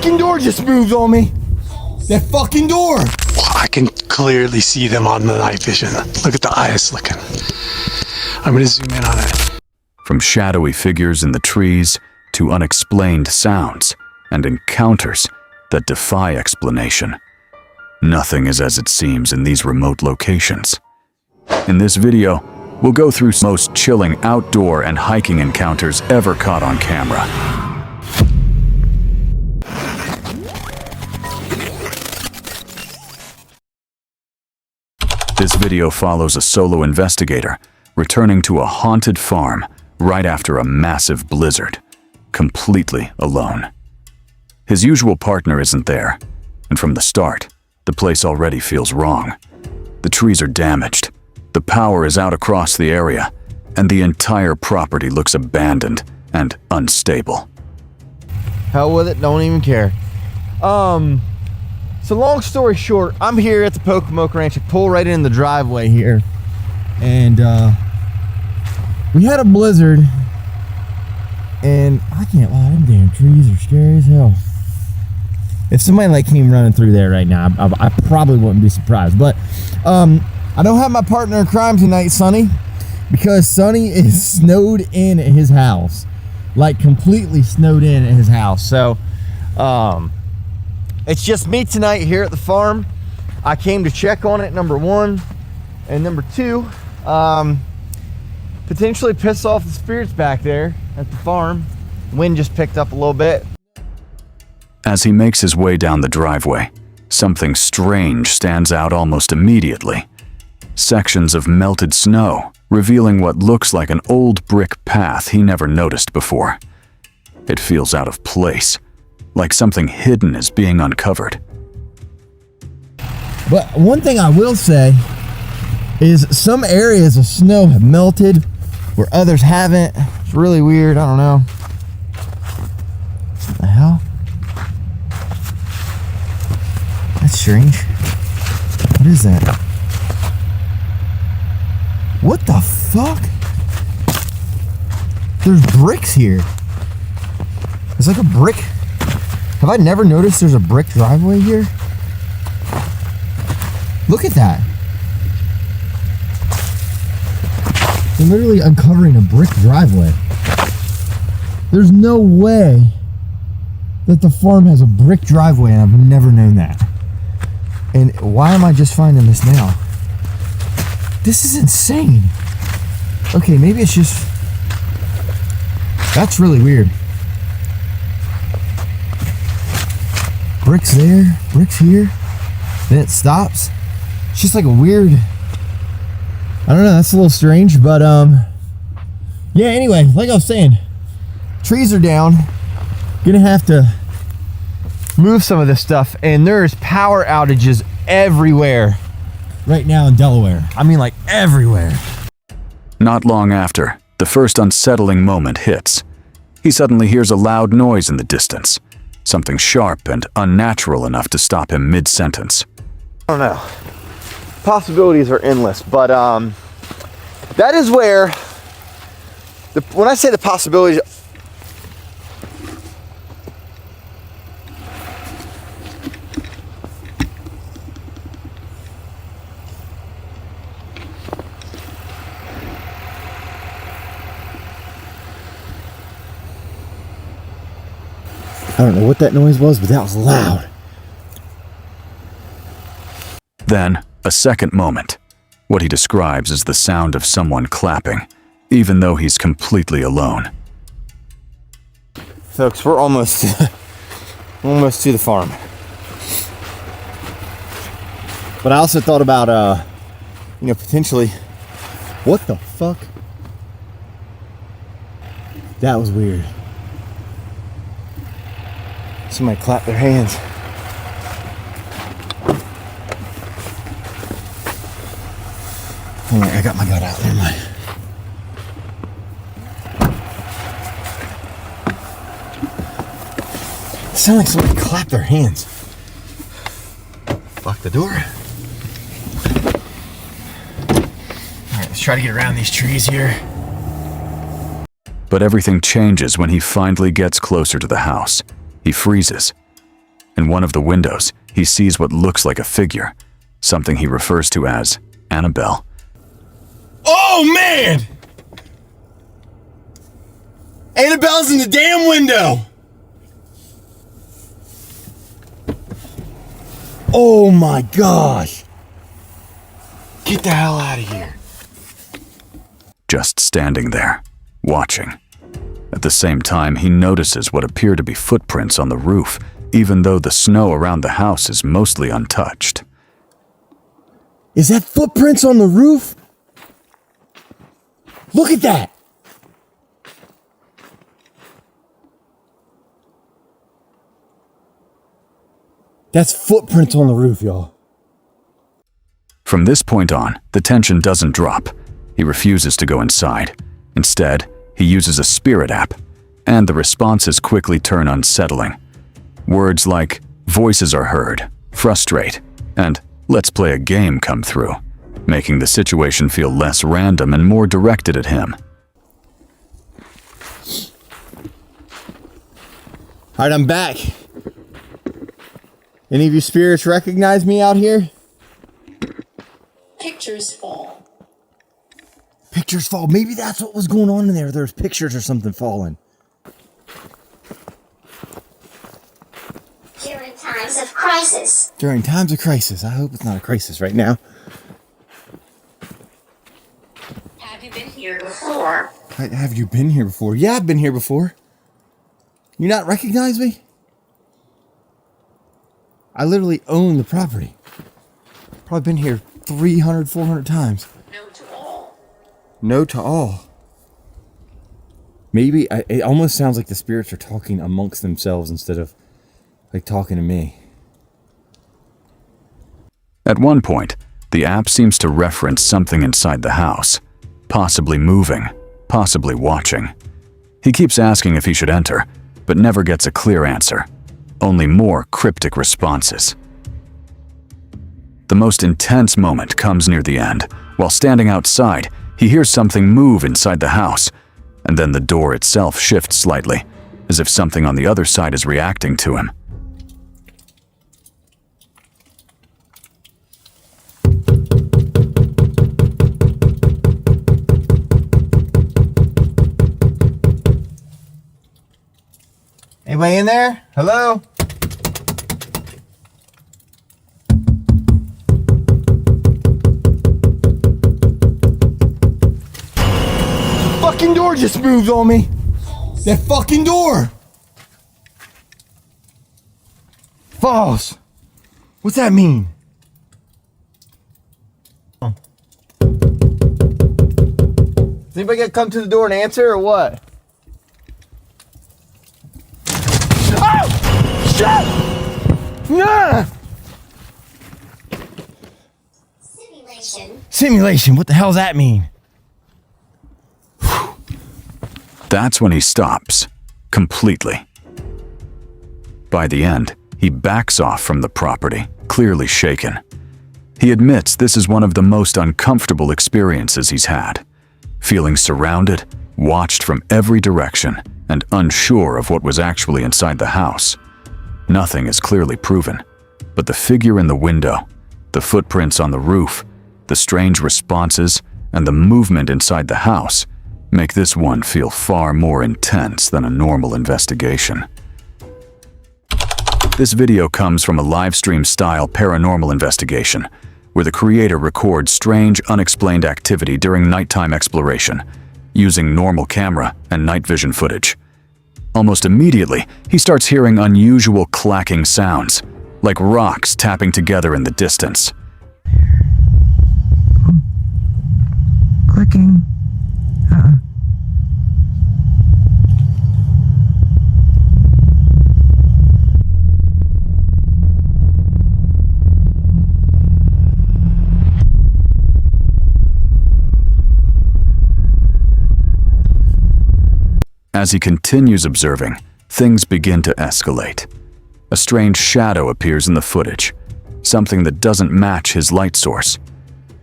fucking door just moved on me. That fucking door. I can clearly see them on the night vision. Look at the eyes looking. I'm gonna zoom in on it. From shadowy figures in the trees to unexplained sounds and encounters that defy explanation. Nothing is as it seems in these remote locations. In this video, we'll go through most chilling outdoor and hiking encounters ever caught on camera. This video follows a solo investigator returning to a haunted farm right after a massive blizzard, completely alone. His usual partner isn't there, and from the start, the place already feels wrong. The trees are damaged, the power is out across the area, and the entire property looks abandoned and unstable. Hell with it, don't even care. So long story short, I'm here at the Pocomoke Ranch. I pull right in the driveway here, and we had a blizzard, and I can't lie, them damn trees are scary as hell. If somebody like came running through there right now, I probably wouldn't be surprised. But I don't have my partner in crime tonight, Sonny, because Sonny is snowed in at his house, like completely snowed in at his house. So it's just me tonight here at the farm. I came to check on it, number one, and number two, potentially piss off the spirits back there at the farm. The wind just picked up a little bit. As he makes his way down the driveway, something strange stands out almost immediately. Sections of melted snow, revealing what looks like an old brick path he never noticed before. It feels out of place, like something hidden is being uncovered. But one thing I will say is some areas of snow have melted where others haven't. It's really weird. I don't know. What the hell? That's strange. What is that? What the fuck? There's bricks here. It's like a brick. Have I never noticed there's a brick driveway here? Look at that. They're literally uncovering a brick driveway. There's no way that the farm has a brick driveway, and I've never known that. And why am I just finding this now? This is insane. Okay, maybe it's just... That's really weird. Bricks there, bricks here, then it stops. It's just like a weird... I don't know, that's a little strange, but yeah, anyway, like I was saying, trees are down. Gonna have to move some of this stuff, and there's power outages everywhere right now in Delaware. I mean, like everywhere. Not long after, the first unsettling moment hits. He suddenly hears a loud noise in the distance, something sharp and unnatural enough to stop him mid-sentence. I don't know. Possibilities are endless, but that is where when I say the possibilities, I don't know what that noise was, but that was loud. Then, a second moment. What he describes as the sound of someone clapping, even though he's completely alone. Folks, we're almost to the farm. But I also thought about, potentially, what the fuck? That was weird. Somebody clapped their hands. Hold on, I got my gut out there, my. It sounded like somebody clapped their hands. Lock the door. Alright, let's try to get around these trees here. But everything changes when he finally gets closer to the house. He freezes. In one of the windows, he sees what looks like a figure, something he refers to as Annabelle. Oh, man! Annabelle's in the damn window! Oh my gosh! Get the hell out of here. Just standing there, watching. At the same time, he notices what appear to be footprints on the roof, even though the snow around the house is mostly untouched. Is that footprints on the roof? Look at that! That's footprints on the roof, y'all. From this point on, the tension doesn't drop. He refuses to go inside. Instead, he uses a spirit app, and the responses quickly turn unsettling. Words like voices are heard, frustrate, and let's play a game come through, making the situation feel less random and more directed at him. All right, I'm back. Any of you spirits recognize me out here? Pictures fall. Pictures fall. Maybe that's what was going on in there. There's pictures or something falling. During times of crisis. During times of crisis. I hope it's not a crisis right now. Have you been here before? Have you been here before? Yeah, I've been here before. You not recognize me? I literally own the property. Probably been here 300, 400 times. No to all. No to all. Maybe it almost sounds like the spirits are talking amongst themselves instead of like talking to me. At one point, the app seems to reference something inside the house, possibly moving, possibly watching. He keeps asking if he should enter, but never gets a clear answer, only more cryptic responses. The most intense moment comes near the end. While standing outside, he hears something move inside the house, and then the door itself shifts slightly, as if something on the other side is reacting to him. Anybody in there? Hello? The fucking door just moved on me. That fucking door. False. What's that mean? Is anybody gonna come to the door and answer or what? Oh! Shit! Nah! Simulation. Simulation, what the hell does that mean? That's when he stops, completely. By the end, he backs off from the property, clearly shaken. He admits this is one of the most uncomfortable experiences he's had, feeling surrounded, watched from every direction, and unsure of what was actually inside the house. Nothing is clearly proven, but the figure in the window, the footprints on the roof, the strange responses, and the movement inside the house make this one feel far more intense than a normal investigation. This video comes from a live-stream-style paranormal investigation, where the creator records strange, unexplained activity during nighttime exploration, using normal camera and night vision footage. Almost immediately, he starts hearing unusual clacking sounds, like rocks tapping together in the distance. Clicking. As he continues observing, things begin to escalate. A strange shadow appears in the footage, something that doesn't match his light source.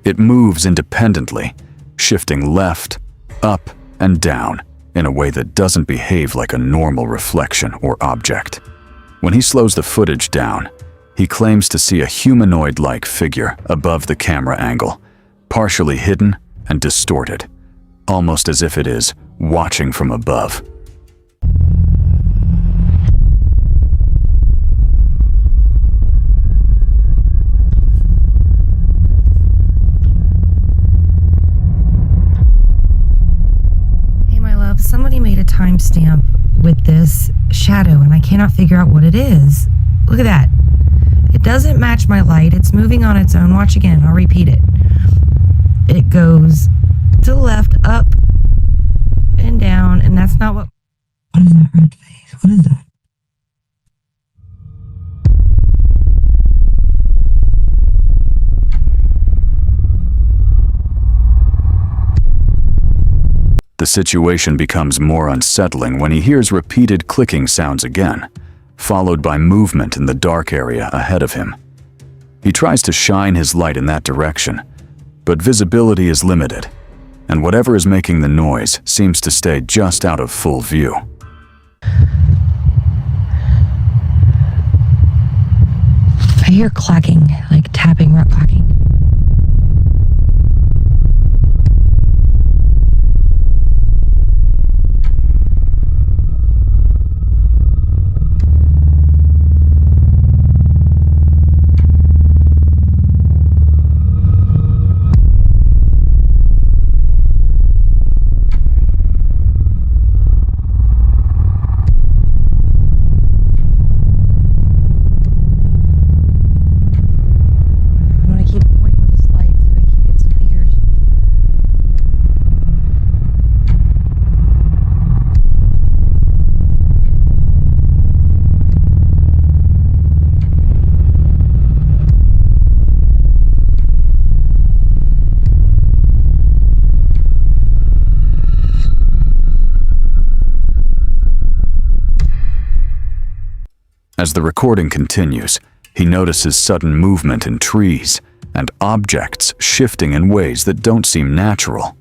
It moves independently, shifting left, up, and down in a way that doesn't behave like a normal reflection or object. When he slows the footage down, he claims to see a humanoid-like figure above the camera angle, partially hidden and distorted, almost as if it is watching from above. Hey, my love, somebody made a timestamp with this shadow and I cannot figure out what it is. Look at that. It doesn't match my light. It's moving on its own. Watch again. I'll repeat it. It goes to the left, up, and down, and that's not what... What is that red face? What is that? The situation becomes more unsettling when he hears repeated clicking sounds again, followed by movement in the dark area ahead of him. He tries to shine his light in that direction, but visibility is limited, and whatever is making the noise seems to stay just out of full view. I hear clacking, like tapping, rock clacking. As the recording continues, he notices sudden movement in trees and objects shifting in ways that don't seem natural.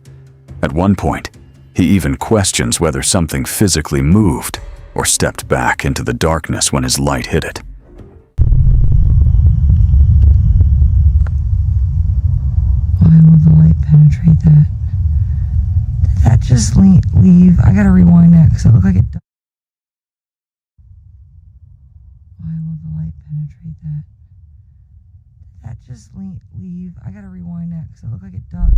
At one point, he even questions whether something physically moved or stepped back into the darkness when his light hit it. Why will the light penetrate that? Did that just leave? I gotta rewind that because it looked like it died. Why will the light penetrate that? Did that just leave? I gotta rewind that because it looked like it ducked.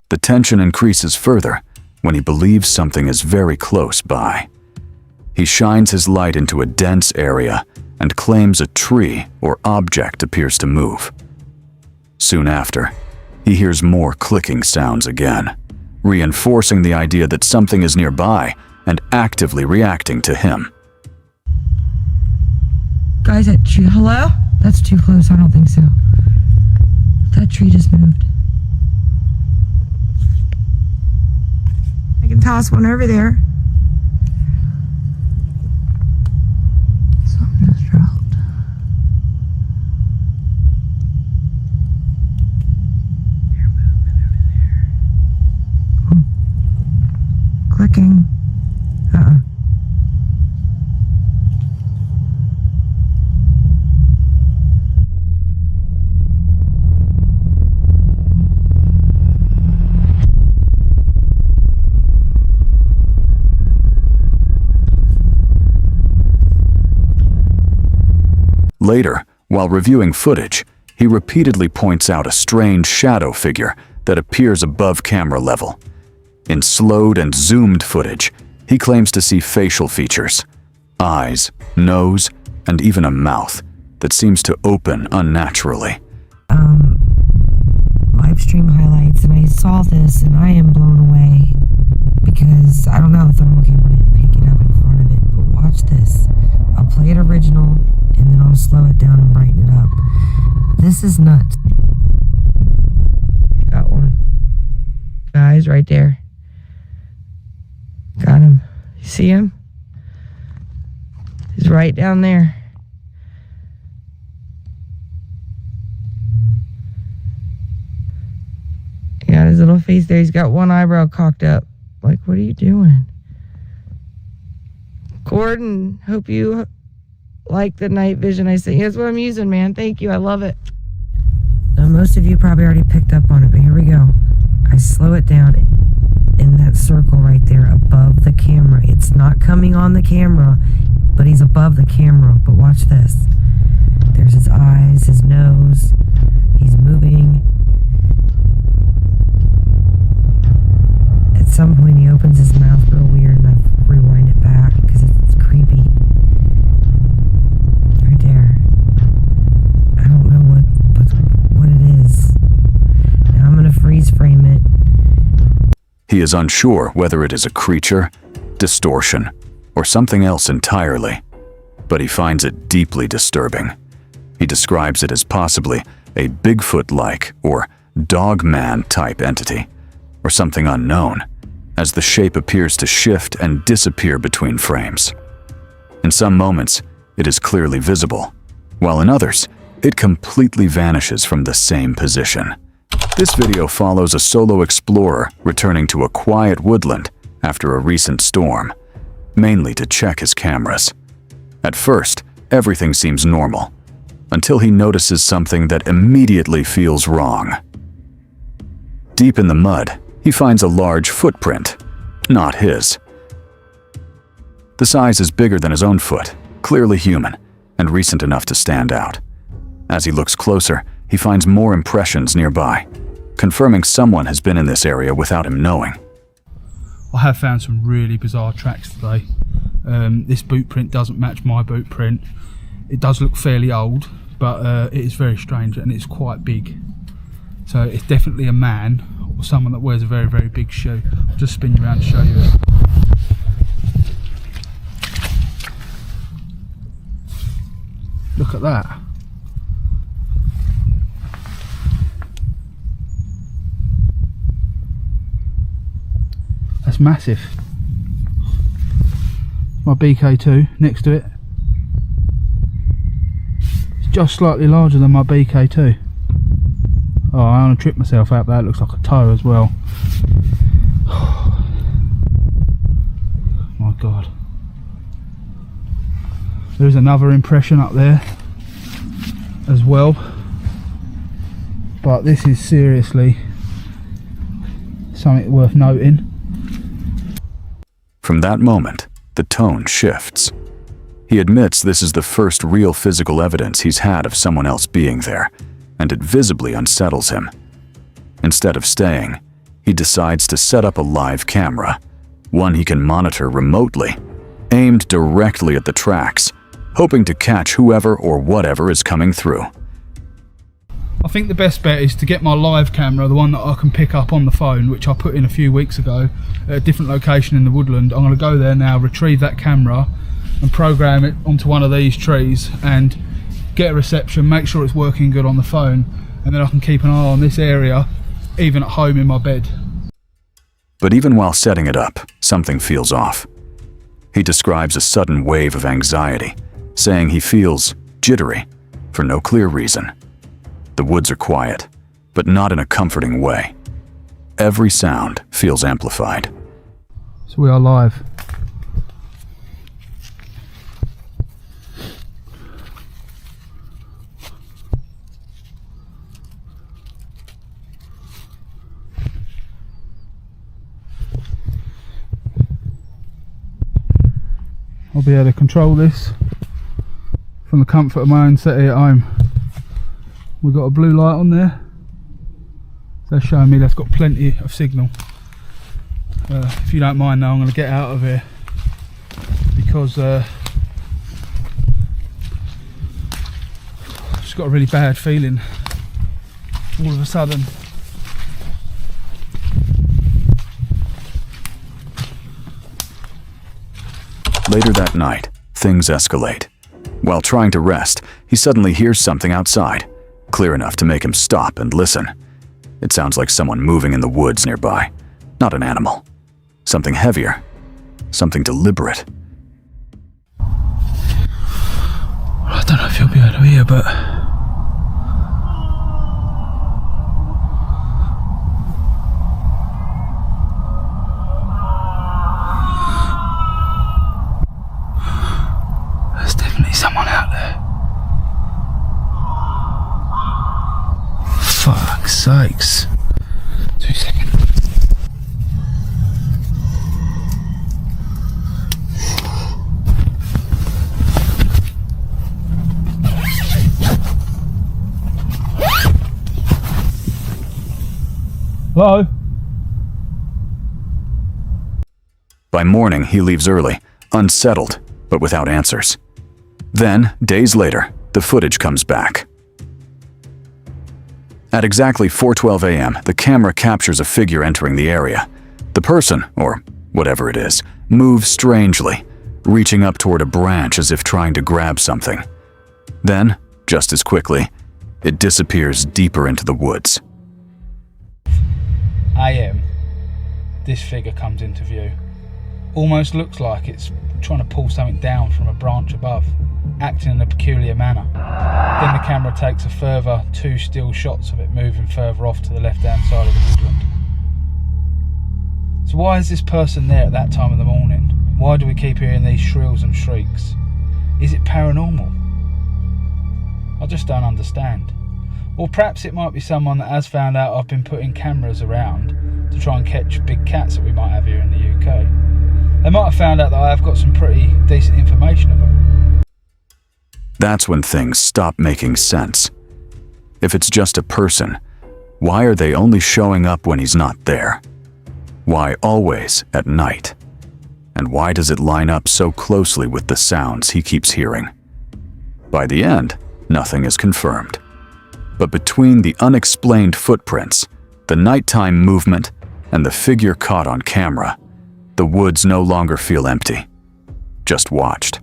The tension increases further when he believes something is very close by. He shines his light into a dense area and claims a tree or object appears to move. Soon after, he hears more clicking sounds again, reinforcing the idea that something is nearby and actively reacting to him. Guys, that tree, hello? That's too close, I don't think so. That tree just moved. I can toss one over there. Something just dropped. They're moving over there. Clicking. Later, while reviewing footage, he repeatedly points out a strange shadow figure that appears above camera level. In slowed and zoomed footage, he claims to see facial features, eyes, nose, and even a mouth that seems to open unnaturally. Live stream highlights, and I saw this and I am blown away because this. I don't know, the thermal camera didn't pick it up in front of it, but watch this. I'll play it original, and then I'll slow it down and brighten it up. This is nuts. Got one. Guys, right there. Got him. You see him? He's right down there. He got his little face there. He's got one eyebrow cocked up. Like, what are you doing? Gordon, hope you like the night vision I sent you. That's what I'm using, man. Thank you. I love it. Now, most of you probably already picked up on it, but here we go. I slow it down in that circle right there above the camera. It's not coming on the camera, but he's above the camera. But watch this. There's his eyes, his nose. He's moving. At some point, he opens his mouth real weird, and I rewind it back because it's creepy. Right there. I don't know what it is. Now I'm gonna freeze frame it. He is unsure whether it is a creature, distortion, or something else entirely, but he finds it deeply disturbing. He describes it as possibly a Bigfoot-like or dog-man type entity, or something unknown, as the shape appears to shift and disappear between frames. In some moments, it is clearly visible, while in others, it completely vanishes from the same position. This video follows a solo explorer returning to a quiet woodland after a recent storm, mainly to check his cameras. At first, everything seems normal, until he notices something that immediately feels wrong. Deep in the mud, he finds a large footprint, not his. The size is bigger than his own foot, clearly human, and recent enough to stand out. As he looks closer, he finds more impressions nearby, confirming someone has been in this area without him knowing. I have found some really bizarre tracks today. This boot print doesn't match my boot print. It does look fairly old, but it is very strange and it's quite big. So it's definitely a man or someone that wears a very, very big shoe. I'll just spin you around to show you it. Look at that. That's massive. My BK2 next to it. It's just slightly larger than my BK2. Oh, I want to trip myself out. That looks like a toe as well. My God. There's another impression up there as well. But this is seriously something worth noting. From that moment, the tone shifts. He admits this is the first real physical evidence he's had of someone else being there, and it visibly unsettles him. Instead of staying, he decides to set up a live camera, one he can monitor remotely, aimed directly at the tracks, hoping to catch whoever or whatever is coming through. I think the best bet is to get my live camera, the one that I can pick up on the phone, which I put in a few weeks ago at a different location in the woodland. I'm going to go there now, retrieve that camera and program it onto one of these trees and get a reception, make sure it's working good on the phone, and then I can keep an eye on this area, even at home in my bed. But even while setting it up, something feels off. He describes a sudden wave of anxiety, saying he feels jittery for no clear reason. The woods are quiet, but not in a comforting way. Every sound feels amplified. So we are live. I'll be able to control this from the comfort of my own settee at home. We've got a blue light on there. That's showing me that's got plenty of signal. If you don't mind now, I'm going to get out of here because I've just got a really bad feeling all of a sudden. Later that night, things escalate. While trying to rest, he suddenly hears something outside, clear enough to make him stop and listen. It sounds like someone moving in the woods nearby, not an animal. Something heavier, something deliberate. I don't know if you'll be able to hear, but there's definitely someone out there. Fuck's sakes. 2 seconds. Hello? By morning, he leaves early, unsettled, but without answers. Then, days later, the footage comes back. At exactly 4:12 a.m., the camera captures a figure entering the area. The person, or whatever it is, moves strangely, reaching up toward a branch as if trying to grab something. Then, just as quickly, it disappears deeper into the woods. AM, this figure comes into view. Almost looks like it's trying to pull something down from a branch above, acting in a peculiar manner. Then the camera takes a further 2 still shots of it moving further off to the left-hand side of the woodland. So why is this person there at that time of the morning? Why do we keep hearing these shrills and shrieks? Is it paranormal? I just don't understand. Or perhaps it might be someone that has found out I've been putting cameras around to try and catch big cats that we might have here in the UK. They might have found out that I have got some pretty decent information of them. That's when things stop making sense. If it's just a person, why are they only showing up when he's not there? Why always at night? And why does it line up so closely with the sounds he keeps hearing? By the end, nothing is confirmed. But between the unexplained footprints, the nighttime movement, and the figure caught on camera, the woods no longer feel empty, just watched.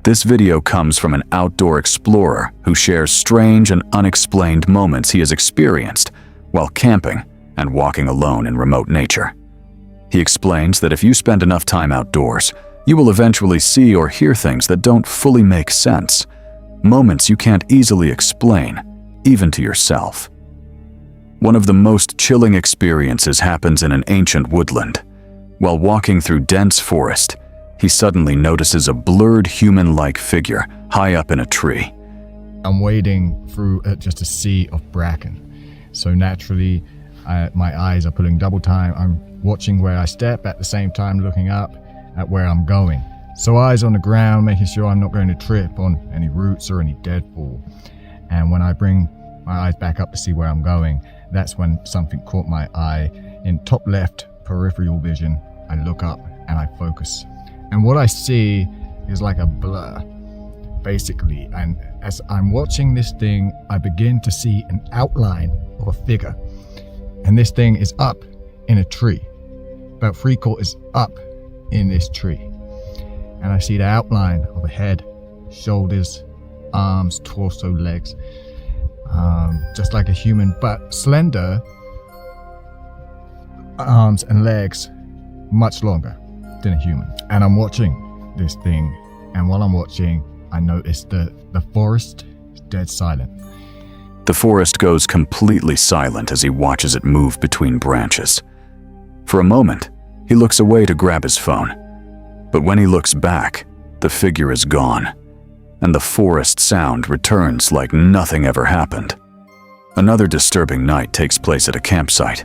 This video comes from an outdoor explorer who shares strange and unexplained moments he has experienced while camping and walking alone in remote nature. He explains that if you spend enough time outdoors, you will eventually see or hear things that don't fully make sense, moments you can't easily explain, even to yourself. One of the most chilling experiences happens in an ancient woodland. While walking through dense forest, he suddenly notices a blurred human-like figure high up in a tree. I'm wading through just a sea of bracken. So naturally, my eyes are pulling double time. I'm watching where I step, at the same time looking up at where I'm going. So eyes on the ground, making sure I'm not going to trip on any roots or any deadfall. And when I bring my eyes back up to see where I'm going, that's when something caught my eye. In top left peripheral vision, I look up and I focus. And what I see is like a blur, basically. And as I'm watching this thing, I begin to see an outline of a figure. And this thing is up in a tree, about 3/4 up in this tree. And I see the outline of a head, shoulders, arms, torso, legs, just like a human, but slender arms and legs, much longer than a human. And I'm watching this thing, and while I'm watching, I notice the forest is dead silent. The forest goes completely silent as he watches it move between branches. For a moment, he looks away to grab his phone. But when he looks back, the figure is gone, and the forest sound returns like nothing ever happened. Another disturbing night takes place at a campsite.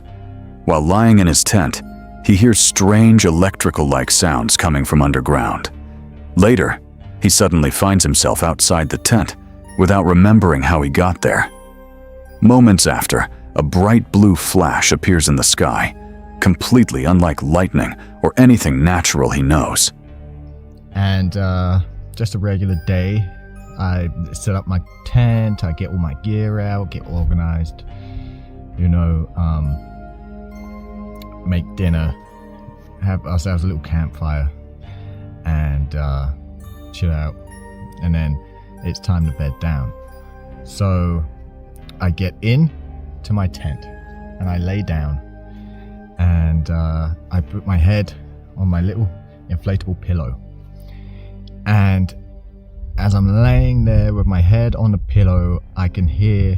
While lying in his tent, he hears strange electrical-like sounds coming from underground. Later, he suddenly finds himself outside the tent without remembering how he got there. Moments after, a bright blue flash appears in the sky, completely unlike lightning or anything natural he knows. And just a regular day. I set up my tent, I get all my gear out, get organized, make dinner, have ourselves a little campfire, and chill out, and then it's time to bed down. So I get in to my tent and I lay down, and I put my head on my little inflatable pillow, and as I'm laying there with my head on the pillow, I can hear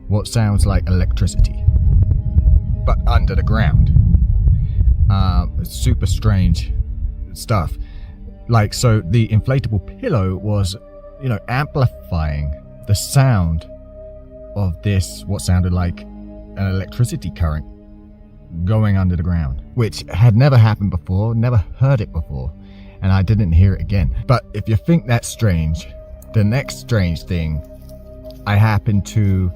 what sounds like electricity, but under the ground. It's super strange stuff. Like, so the inflatable pillow was, amplifying the sound of this, what sounded like an electricity current going under the ground, which had never happened before, never heard it before, and I didn't hear it again. But if you think that's strange, the next strange thing, I happened to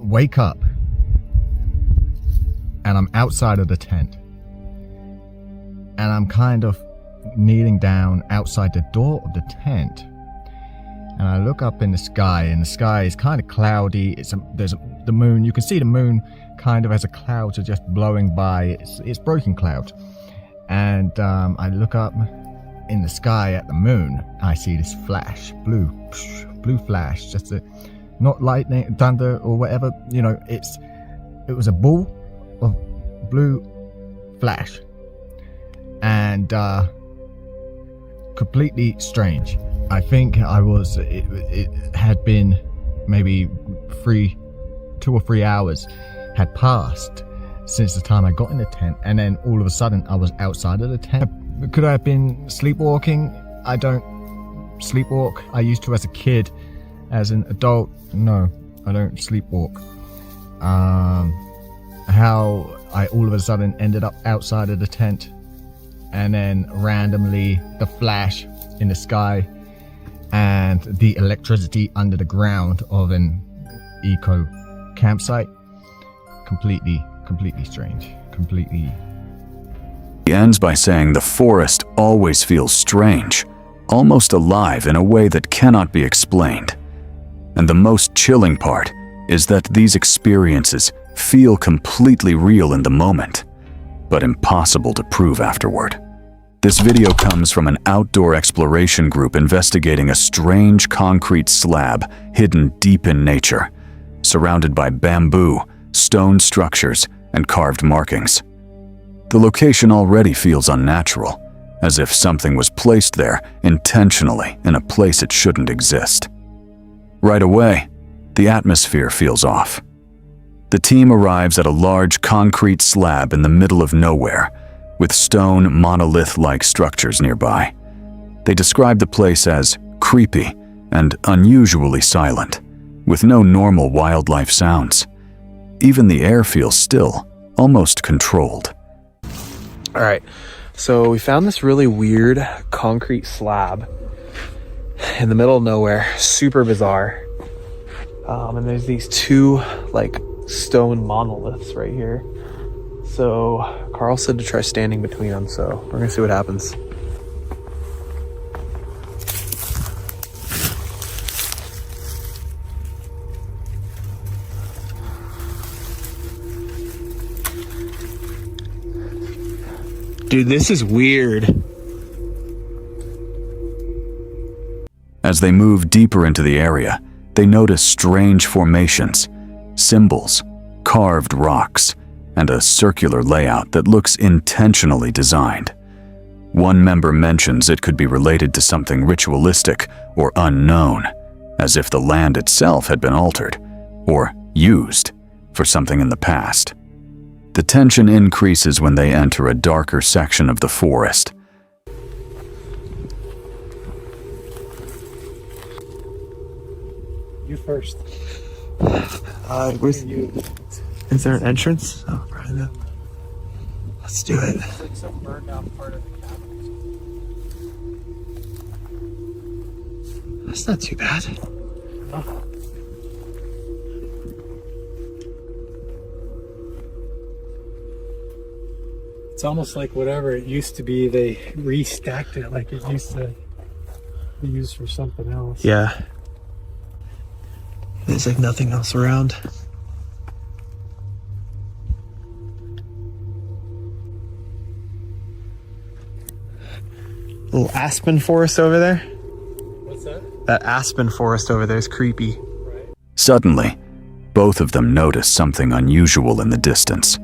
wake up and I'm outside of the tent, and I'm kind of kneeling down outside the door of the tent, and I look up in the sky, and the sky is kind of cloudy. The moon, you can see the moon kind of as a clouds are just blowing by. It's broken clouds, and I look up in the sky at the moon. I see this flash, blue flash, just not lightning, thunder, or whatever. It was a ball of blue flash, and completely strange. I think it had been maybe 2 or 3 hours had passed since the time I got in the tent, and then all of a sudden I was outside of the tent. Could I have been sleepwalking? I don't sleepwalk. I used to as a kid. As an adult, no, I don't sleepwalk. How I all of a sudden ended up outside of the tent, and then randomly the flash in the sky and the electricity under the ground of an eco campsite. Completely strange. He ends by saying the forest always feels strange, almost alive in a way that cannot be explained. And the most chilling part is that these experiences feel completely real in the moment, but impossible to prove afterward. This video comes from an outdoor exploration group investigating a strange concrete slab hidden deep in nature, surrounded by bamboo, stone structures, and carved markings. The location already feels unnatural, as if something was placed there intentionally in a place it shouldn't exist. Right away, the atmosphere feels off. The team arrives at a large concrete slab in the middle of nowhere, with stone monolith-like structures nearby. They describe the place as creepy and unusually silent, with no normal wildlife sounds. Even the air feels still, almost controlled. All right, so we found this really weird concrete slab in the middle of nowhere, super bizarre. And there's these 2 stone monoliths right here. So Carl said to try standing between them, so we're gonna see what happens. Dude, this is weird. As they move deeper into the area, they notice strange formations, symbols, carved rocks, and a circular layout that looks intentionally designed. One member mentions it could be related to something ritualistic or unknown, as if the land itself had been altered or used for something in the past. The tension increases when they enter a darker section of the forest. You first. Is there an entrance? Oh, right now. Let's do it. It's like some burned out part of the cabin. That's not too bad. It's almost like whatever it used to be, they restacked it like it used to be used for something else. Yeah. There's like nothing else around. Little aspen forest over there. What's that? That aspen forest over there is creepy. Suddenly, both of them notice something unusual in the distance.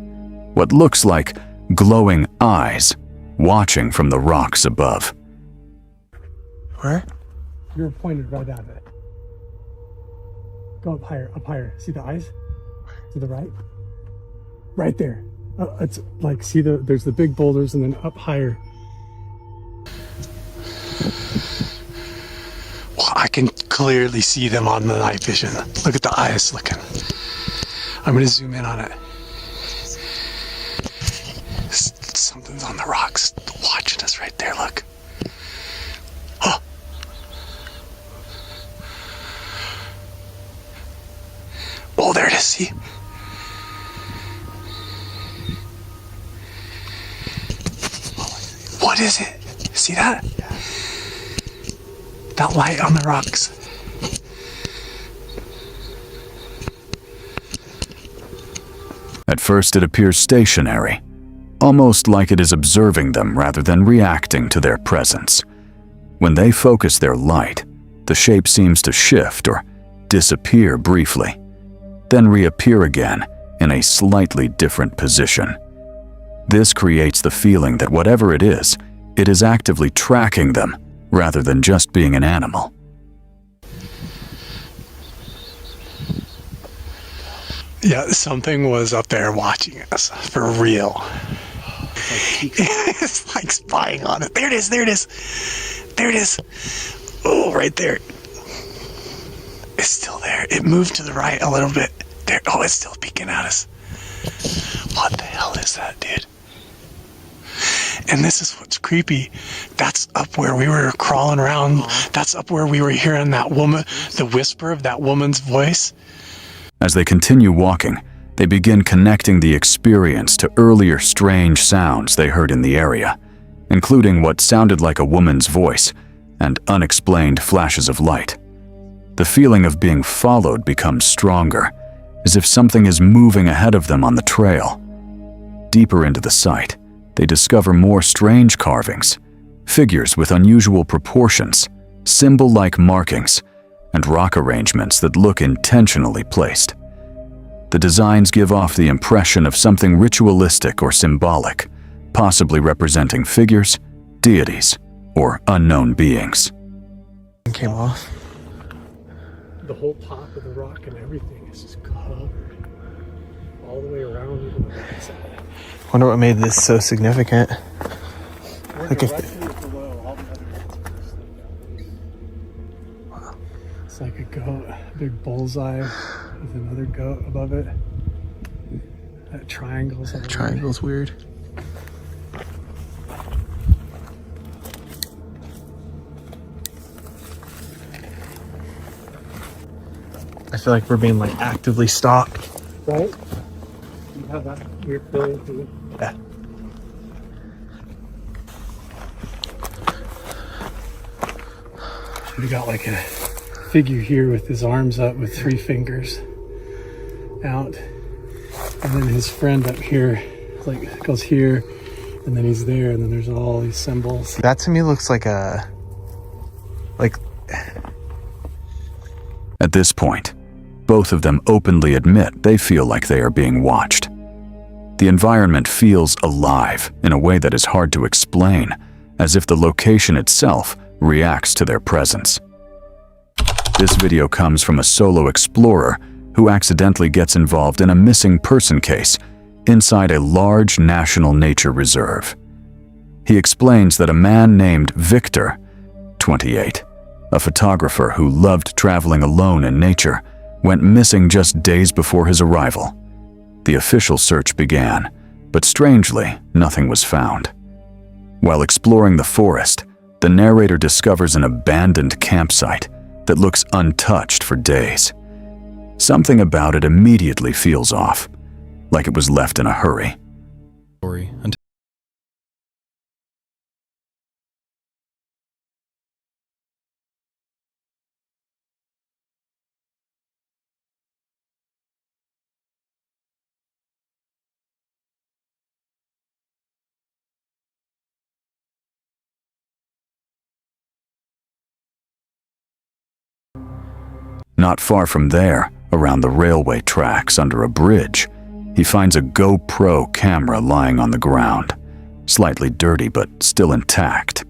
What looks like glowing eyes watching from the rocks above. Where? You're pointed right at it. Go up higher, up higher. See the eyes? To the right? Right there. It's like, see there's the big boulders and then up higher. Well, I can clearly see them on the night vision. Look at the eyes looking. I'm gonna zoom in on it. Something's on the rocks watching us right there, look. Oh. Oh, there it is, see? What is it? See that? That light on the rocks. At first it appears stationary, almost like it is observing them rather than reacting to their presence. When they focus their light, the shape seems to shift or disappear briefly, then reappear again in a slightly different position. This creates the feeling that whatever it is actively tracking them rather than just being an animal. Yeah, something was up there watching us, for real. It's like spying on it. There it is, there it is. There it is. Oh, right there. It's still there. It moved to the right a little bit. There. Oh, it's still peeking at us. What the hell is that, dude? And this is what's creepy. That's up where we were crawling around. That's up where we were hearing that woman, the whisper of that woman's voice. As they continue walking, they begin connecting the experience to earlier strange sounds they heard in the area, including what sounded like a woman's voice and unexplained flashes of light. The feeling of being followed becomes stronger, as if something is moving ahead of them on the trail. Deeper into the site, they discover more strange carvings, figures with unusual proportions, symbol-like markings, and rock arrangements that look intentionally placed. The designs give off the impression of something ritualistic or symbolic, possibly representing figures, deities, or unknown beings. It came off. The whole top of the rock and everything is just covered all the way around. Even the backside. Wonder what made this so significant. Like if below all the other it's like a goat, a big bullseye with another goat above it. That triangle's that triangle's weird. I feel like we're being like actively stalked. right? You have that weird feeling too. Yeah. We got like a figure here with his arms up with 3 fingers out, and then his friend up here like goes here, and then he's there, and then there's all these symbols. That to me looks like a At this point, both of them openly admit they feel like they are being watched. The environment feels alive in a way that is hard to explain, as if the location itself reacts to their presence. This video comes from a solo explorer who accidentally gets involved in a missing person case inside a large national nature reserve. He explains that a man named Victor, 28, a photographer who loved traveling alone in nature, went missing just days before his arrival. The official search began, but strangely, nothing was found. While exploring the forest, the narrator discovers an abandoned campsite that looks untouched for days. Something about it immediately feels off, like it was left in a hurry. Not far from there, around the railway tracks under a bridge, he finds a GoPro camera lying on the ground, slightly dirty but still intact.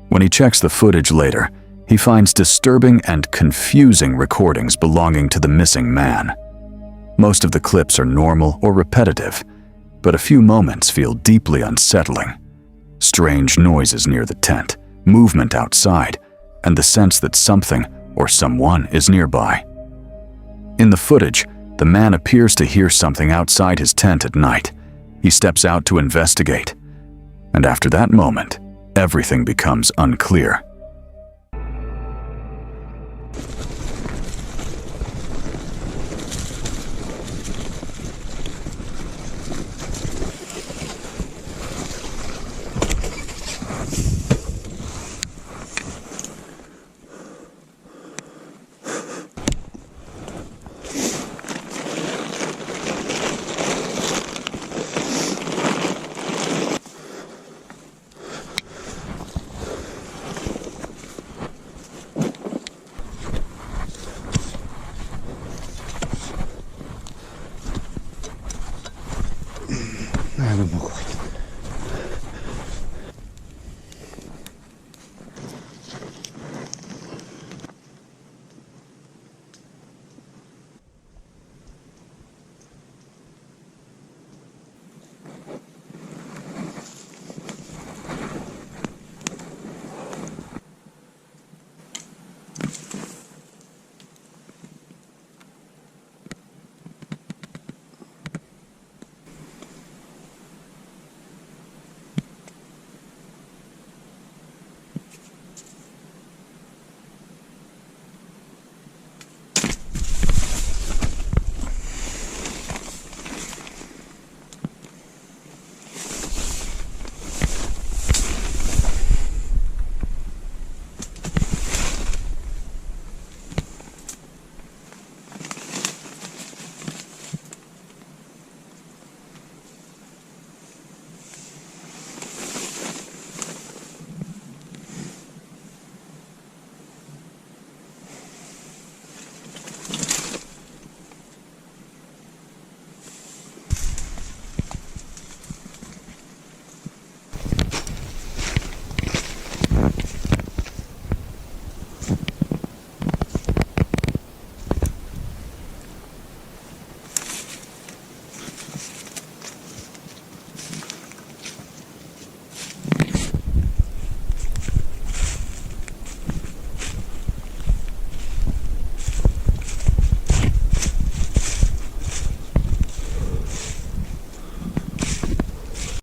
When he checks the footage later, he finds disturbing and confusing recordings belonging to the missing man. Most of the clips are normal or repetitive, but a few moments feel deeply unsettling. Strange noises near the tent, movement outside, and the sense that something or someone is nearby. In the footage, the man appears to hear something outside his tent at night. He steps out to investigate, and after that moment, everything becomes unclear.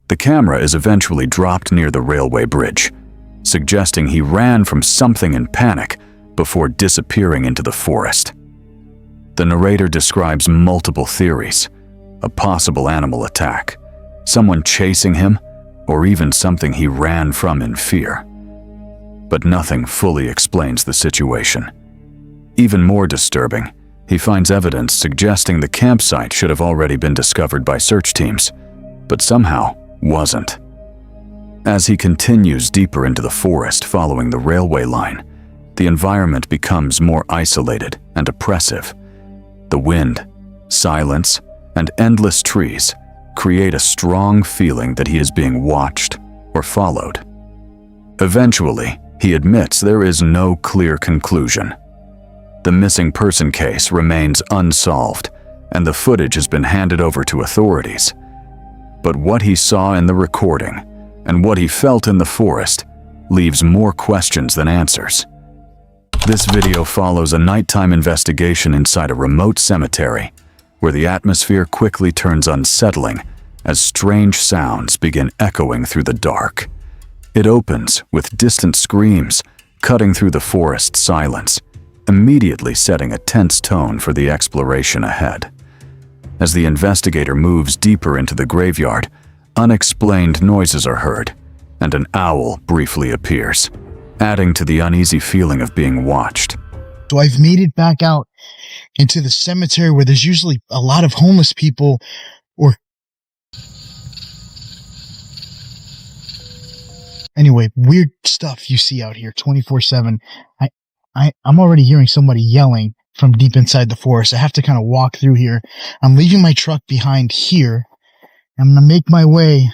The camera is eventually dropped near the railway bridge, suggesting he ran from something in panic before disappearing into the forest. The narrator describes multiple theories: a possible animal attack, someone chasing him, or even something he ran from in fear. But nothing fully explains the situation. Even more disturbing, he finds evidence suggesting the campsite should have already been discovered by search teams, but somehow wasn't. As he continues deeper into the forest following the railway line, the environment becomes more isolated and oppressive. The wind, silence, and endless trees create a strong feeling that he is being watched or followed. Eventually, he admits there is no clear conclusion. The missing person case remains unsolved, and the footage has been handed over to authorities. But what he saw in the recording and what he felt in the forest leaves more questions than answers. This video follows a nighttime investigation inside a remote cemetery, where the atmosphere quickly turns unsettling as strange sounds begin echoing through the dark. It opens with distant screams cutting through the forest silence, immediately setting a tense tone for the exploration ahead. As the investigator moves deeper into the graveyard, unexplained noises are heard, and an owl briefly appears, adding to the uneasy feeling of being watched. So I've made it back out into the cemetery where there's usually a lot of homeless people or... Anyway, weird stuff you see out here 24/7. I'm already hearing somebody yelling from deep inside the forest. I have to kind of walk through here. I'm leaving my truck behind here. I'm going to make my way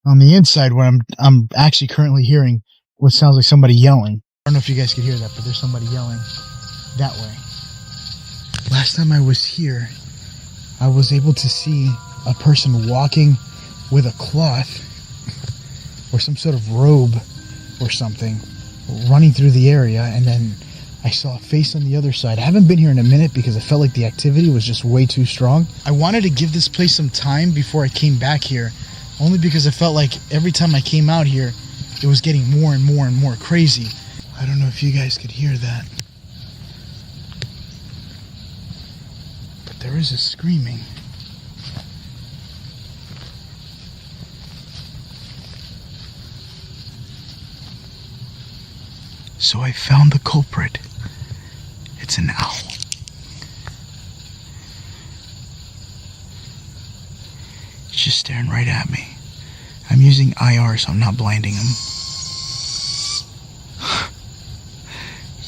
on the inside where I'm actually currently hearing what sounds like somebody yelling. I don't know if you guys could hear that, but there's somebody yelling that way. Last time I was here, I was able to see a person walking with a cloth or some sort of robe or something running through the area, and then I saw a face on the other side. I haven't been here in a minute because I felt like the activity was just way too strong. I wanted to give this place some time before I came back here, only because I felt like every time I came out here, it was getting more and more and more crazy. I don't know if you guys could hear that, but there is a screaming. So I found the culprit. It's an owl. It's just staring right at me. I'm using IR, so I'm not blinding him.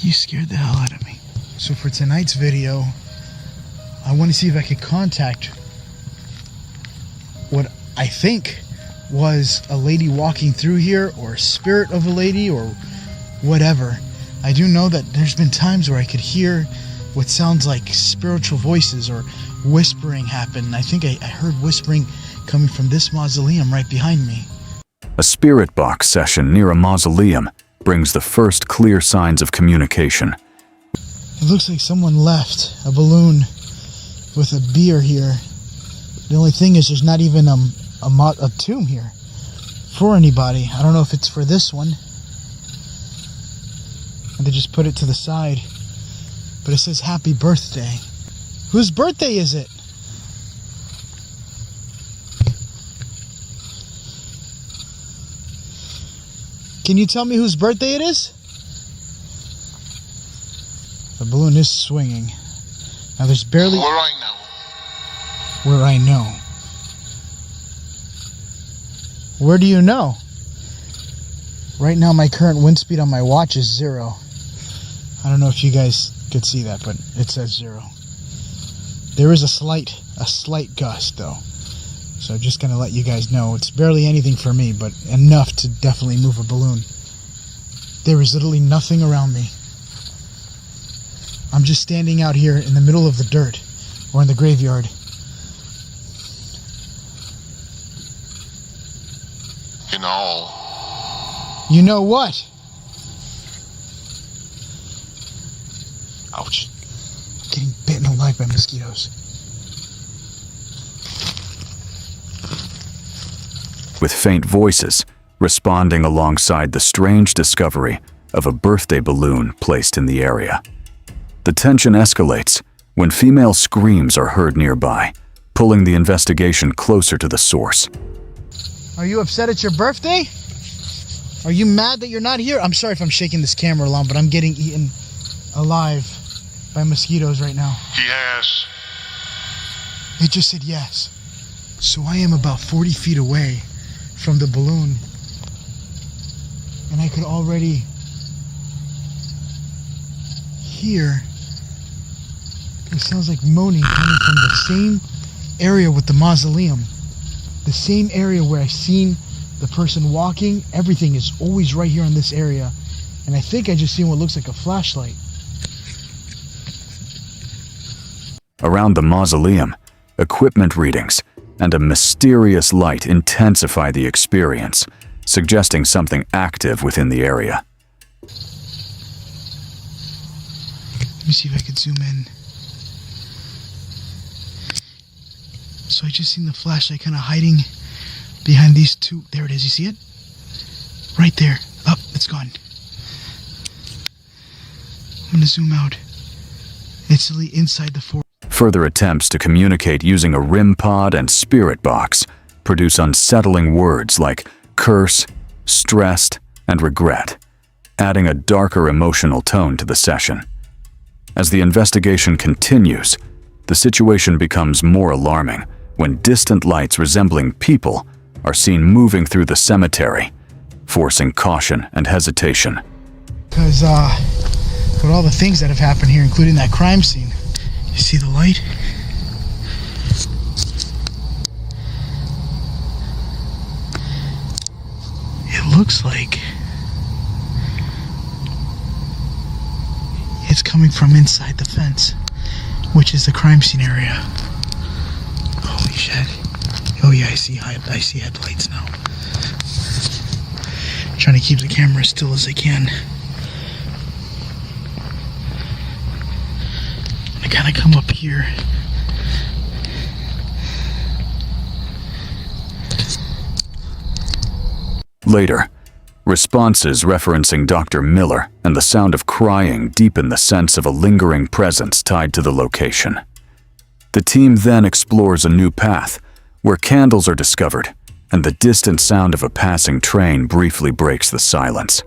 You scared the hell out of me. So for tonight's video, I want to see if I could contact what I think was a lady walking through here, or a spirit of a lady, or whatever. I do know that there's been times where I could hear what sounds like spiritual voices or whispering happen. I think I heard whispering coming from this mausoleum right behind me. A spirit box session near a mausoleum brings the first clear signs of communication. It looks like someone left a balloon with a beer here. The only thing is there's not even a tomb here for anybody. I don't know if it's for this one. And they just put it to the side. But it says happy birthday. Whose birthday is it? Can you tell me whose birthday it is? The balloon is swinging. Now there's barely... Where I know. Where I know. Where do you know? Right now my current wind speed on my watch is 0. I don't know if you guys could see that, but it says 0. There is a slight gust though. So I'm just gonna let you guys know. It's barely anything for me, but enough to definitely move a balloon. There is literally nothing around me. I'm just standing out here in the middle of the dirt, or in the graveyard. You know. You know what? Ouch. I'm getting bitten alive by mosquitoes. With faint voices responding alongside the strange discovery of a birthday balloon placed in the area. The tension escalates when female screams are heard nearby, pulling the investigation closer to the source. Are you upset it's your birthday? Are you mad that you're not here? I'm sorry if I'm shaking this camera along, but I'm getting eaten alive by mosquitoes right now. Yes. It just said yes. So I am about 40 feet away from the balloon, and I could already hear it sounds like moaning coming from the same area with the mausoleum, the same area where I seen the person walking. Everything is always right here in this area, and I think I just seen what looks like a flashlight. Around the mausoleum, equipment readings and a mysterious light intensify the experience, suggesting something active within the area. Let me see if I can zoom in. So I just seen the flashlight kind of hiding behind these two. There it is, you see it? Right there. Up, it's gone. I'm gonna zoom out. It's really inside the forest. Further attempts to communicate using a RIM pod and spirit box produce unsettling words like curse, stressed, and regret, adding a darker emotional tone to the session. As the investigation continues, the situation becomes more alarming when distant lights resembling people are seen moving through the cemetery, forcing caution and hesitation. Because with all the things that have happened here, including that crime scene. You see the light? It looks like it's coming from inside the fence, which is the crime scene area. Holy shit. Oh yeah, I see headlights now. Trying to keep the camera as still as I can. I kind of come up here. Later, responses referencing Dr. Miller and the sound of crying deepen the sense of a lingering presence tied to the location. The team then explores a new path, where candles are discovered, and the distant sound of a passing train briefly breaks the silence.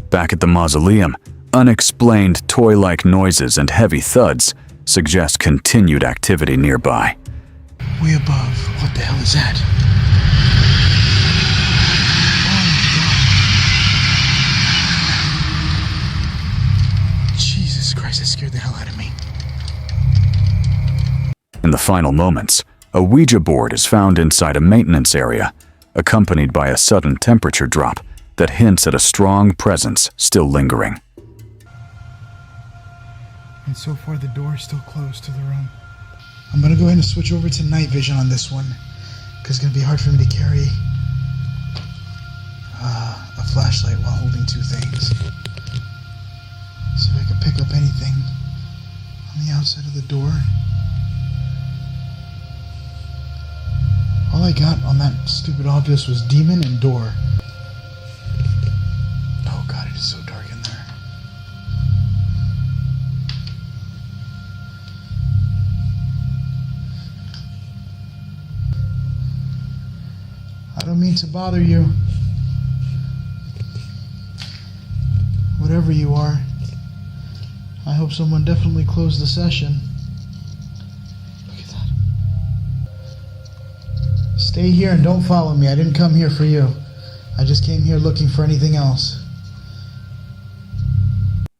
Back at the mausoleum, unexplained toy-like noises and heavy thuds suggest continued activity nearby. Way above. What the hell is that? Oh my God. Jesus Christ, that scared the hell out of me. In the final moments, a Ouija board is found inside a maintenance area, accompanied by a sudden temperature drop that hints at a strong presence still lingering. And so far the door is still closed to the room. I'm gonna go ahead and switch over to night vision on this one, because it's gonna be hard for me to carry a flashlight while holding two things. See if I can pick up anything on the outside of the door. All I got on that stupid obvious was demon and door. Oh God, it is so dark in there. I don't mean to bother you. Whatever you are, I hope someone definitely closed the session. Look at that. Stay here and don't follow me. I didn't come here for you. I just came here looking for anything else.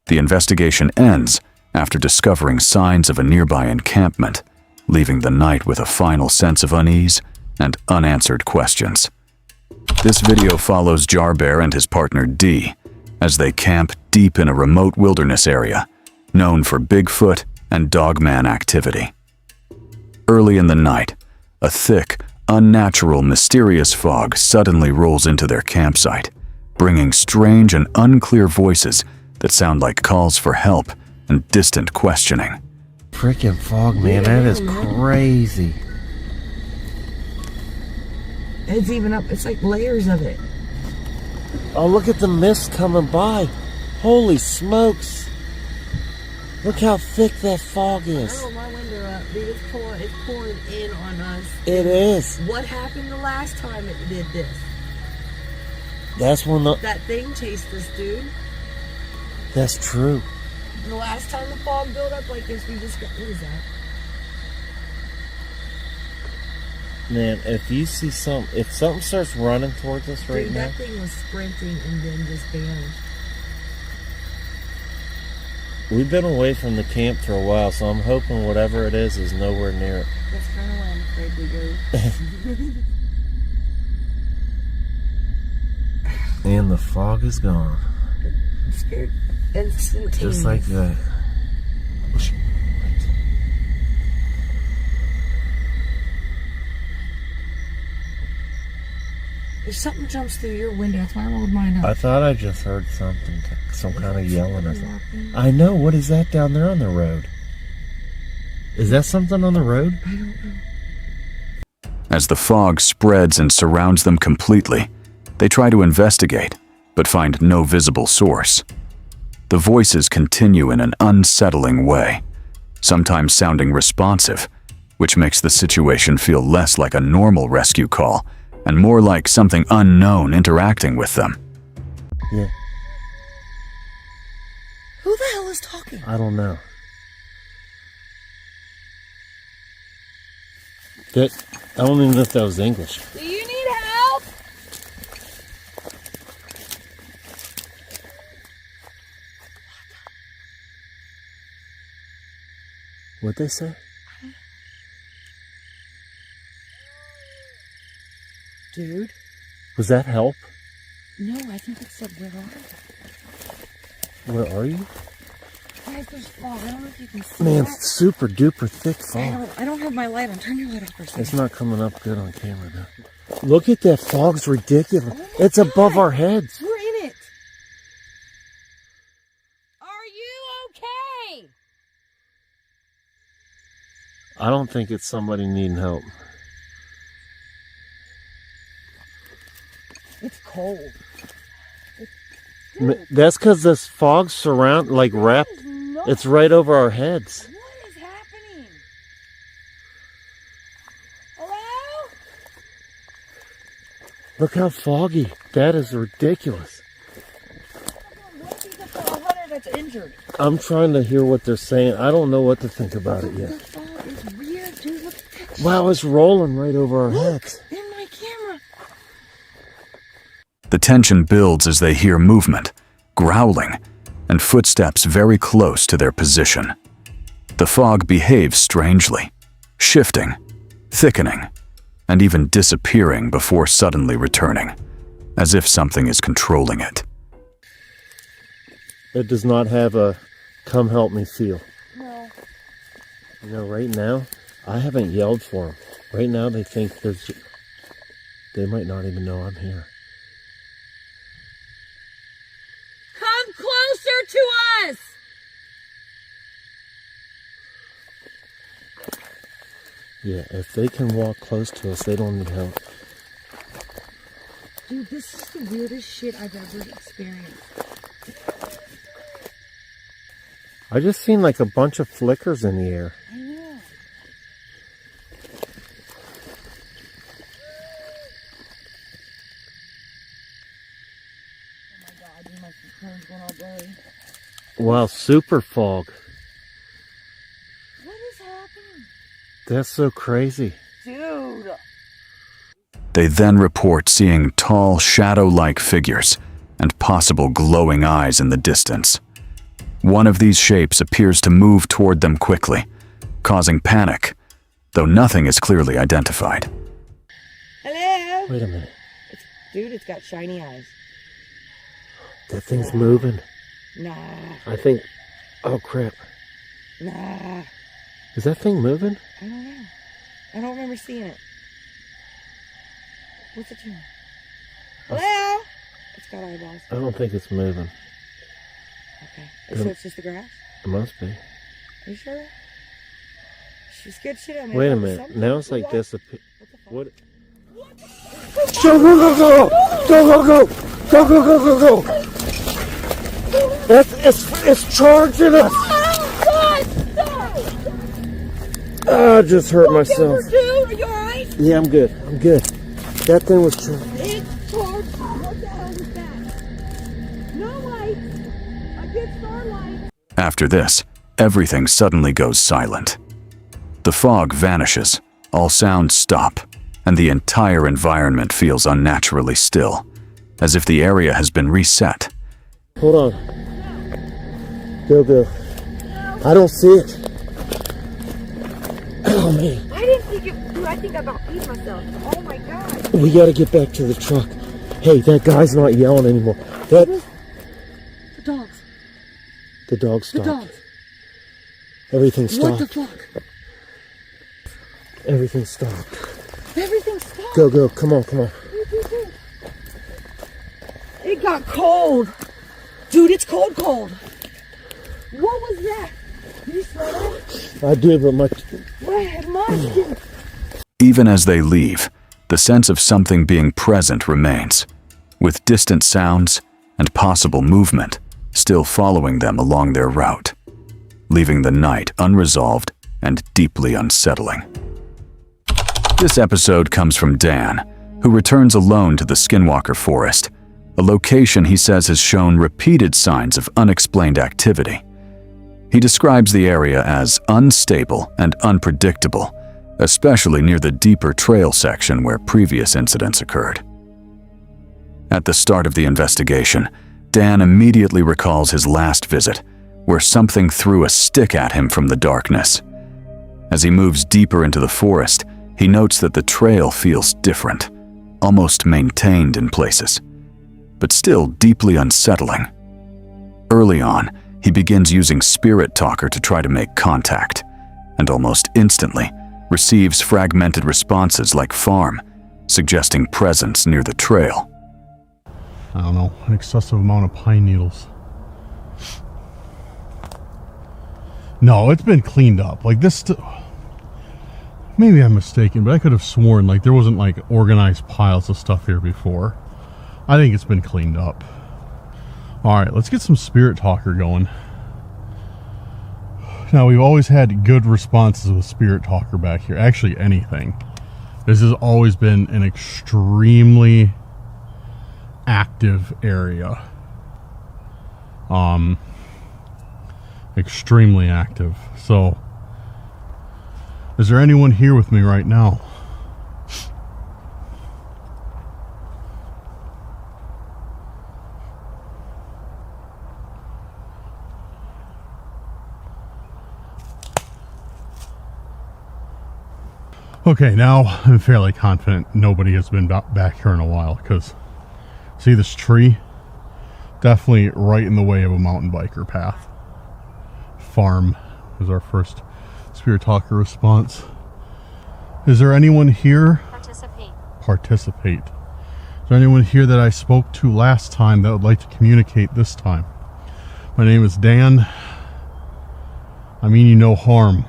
The investigation ends after discovering signs of a nearby encampment, leaving the night with a final sense of unease and unanswered questions. This video follows Jarbear and his partner Dee as they camp deep in a remote wilderness area known for Bigfoot and Dogman activity. Early in the night, a thick, unnatural, mysterious fog suddenly rolls into their campsite, bringing strange and unclear voices that sound like calls for help and distant questioning. Freaking fog, man, that is crazy. It's even up, it's like layers of it. Oh, look at the mist coming by. Holy smokes. Look how thick that fog is. I rolled my window up, dude. It's pouring in on us. It is. What happened the last time it did this? That's when That thing chased us, dude. That's true. The last time the fog built up like this, we just got, what is that? Man, if you see if something starts running towards us right Dude, now. that thing was sprinting and then just vanished. We've been away from the camp for a while, so I'm hoping whatever it is nowhere near it. That's kind of where I'm afraid we go. And the fog is gone. I'm scared. Instantaneous. Just like that. If something jumps through your window, that's why I rolled mine up. I thought I just heard something, some kind of yelling or something. I know, what is that down there on the road? Is that something on the road? I don't know. As the fog spreads and surrounds them completely, they try to investigate, but find no visible source. The voices continue in an unsettling way, sometimes sounding responsive, which makes the situation feel less like a normal rescue call and more like something unknown interacting with them. Yeah. Who the hell is talking? I don't know. I don't even know if that was English. Do you need help? What'd they say? Dude? Was that help? No, I think it said, where are you? Where are you? Guys, there's fog. I don't know if you can see Man, that. super duper thick fog. I don't have my light on. Turn your light off for a second. It's not coming up good on camera though. Look at that, fog's ridiculous. Oh It's God. above our heads. We're in it. Are you okay? I don't think it's somebody needing help. It's cold. That's because this fog surround, like wrapped, it's right over our heads. What is happening? Hello? Look how foggy. That is ridiculous. What is the hunter that's injured? I'm trying to hear what they're saying. I don't know what to think about it The yet. fog is weird, dude. Look at that. Wow, it's rolling right over our heads. In my camera. The tension builds as they hear movement, growling, and footsteps very close to their position. The fog behaves strangely, shifting, thickening, and even disappearing before suddenly returning, as if something is controlling it. It does not have a come help me feel. No. You know, right now, I haven't yelled for them. Right now, they think they might not even know I'm here. Come closer to us! Yeah, if they can walk close to us, they don't need help. Dude, this is the weirdest shit I've ever experienced. I just seen like a bunch of flickers in the air. I know. Oh my god, dude, my phone's going all blurry. Wow, super fog. What is happening? That's so crazy. Dude! They then report seeing tall, shadow-like figures and possible glowing eyes in the distance. One of these shapes appears to move toward them quickly, causing panic, though nothing is clearly identified. Hello? Wait a minute. Dude, it's got shiny eyes. That thing's moving. Nah. I think... Oh, crap. Nah. Is that thing moving? I don't know. I don't remember seeing it. What's it doing? Hello? It's got eyeballs. I don't think it's moving. Okay. So it's just the grass? It must be. Are you sure? She's scared shit out of me. Wait a minute. Now it's like this. What? Go, go, go, go! Go, go, go! Go, go, go, go, go! It's charging us! I just hurt myself. Dude, are you alright? Yeah, I'm good. I'm good. That thing was charged. It's charged. What the hell is that? No light. I get starlight. After this, everything suddenly goes silent. The fog vanishes, all sounds stop, and the entire environment feels unnaturally still, as if the area has been reset. Hold on. Go, go. I don't see it. Oh, man. I didn't think it. Dude, I think I about peed myself. Oh my god. We gotta get back to the truck. Hey, that guy's not yelling anymore. The dogs. The dog The stopped. dogs. Everything stopped. What the fuck? Everything stopped. Everything stopped. Go, go. Come on, come on. It got cold. Dude, it's cold, cold. What was that? Did you smell that? I did, but my... Mine. Even as they leave, the sense of something being present remains, with distant sounds and possible movement still following them along their route, leaving the night unresolved and deeply unsettling. This episode comes from Dan, who returns alone to the Skinwalker Forest, a location he says has shown repeated signs of unexplained activity. He describes the area as unstable and unpredictable, especially near the deeper trail section where previous incidents occurred. At the start of the investigation, Dan immediately recalls his last visit, where something threw a stick at him from the darkness, As he moves deeper into the forest, he notes that the trail feels different, almost maintained in places, but still deeply unsettling. Early on, he begins using Spirit Talker to try to make contact, and almost instantly receives fragmented responses like farm, suggesting presence near the trail. I don't know, an excessive amount of pine needles. No, it's been cleaned up. Like this, maybe I'm mistaken, but I could have sworn like there wasn't like organized piles of stuff here before. I think it's been cleaned up. All right, let's get some Spirit Talker going. Now, we've always had good responses with Spirit Talker back here. Actually, anything. This has always been an extremely active area. Extremely active. So, is there anyone here with me right now? Okay, now I'm fairly confident nobody has been back here in a while, because see this tree? Definitely right in the way of a mountain biker path. Farm was our first Spirit Talker response. Is there anyone here? Participate. Is there anyone here that I spoke to last time that would like to communicate this time? My name is Dan. I mean you no harm.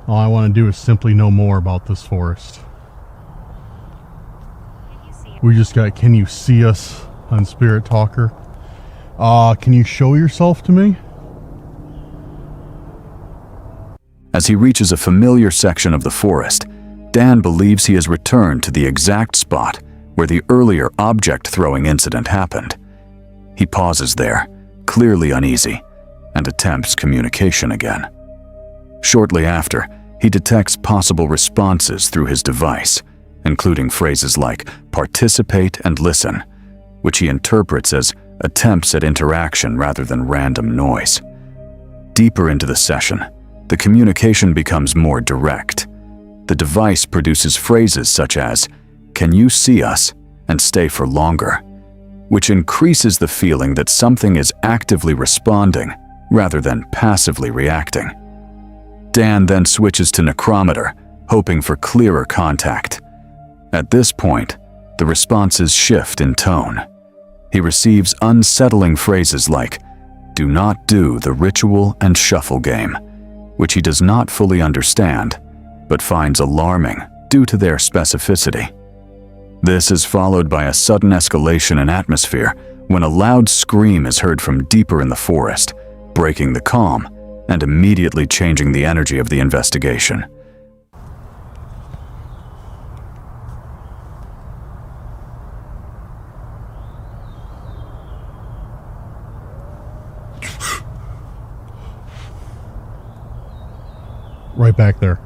All I want to do is simply know more about this forest. We just got, can you see us on Spirit Talker? Can you show yourself to me? As he reaches a familiar section of the forest, Dan believes he has returned to the exact spot where the earlier object-throwing incident happened. He pauses there, clearly uneasy, and attempts communication again. Shortly after, he detects possible responses through his device, including phrases like participate and listen, which he interprets as attempts at interaction rather than random noise. Deeper into the session, the communication becomes more direct. The device produces phrases such as, "Can you see us?" and "Stay for longer," which increases the feeling that something is actively responding rather than passively reacting. Dan then switches to necrometer, hoping for clearer contact. At this point, the responses shift in tone. He receives unsettling phrases like, "Do not do the ritual and shuffle game," which he does not fully understand, but finds alarming due to their specificity. This is followed by a sudden escalation in atmosphere when a loud scream is heard from deeper in the forest, breaking the calm and immediately changing the energy of the investigation. Right back there.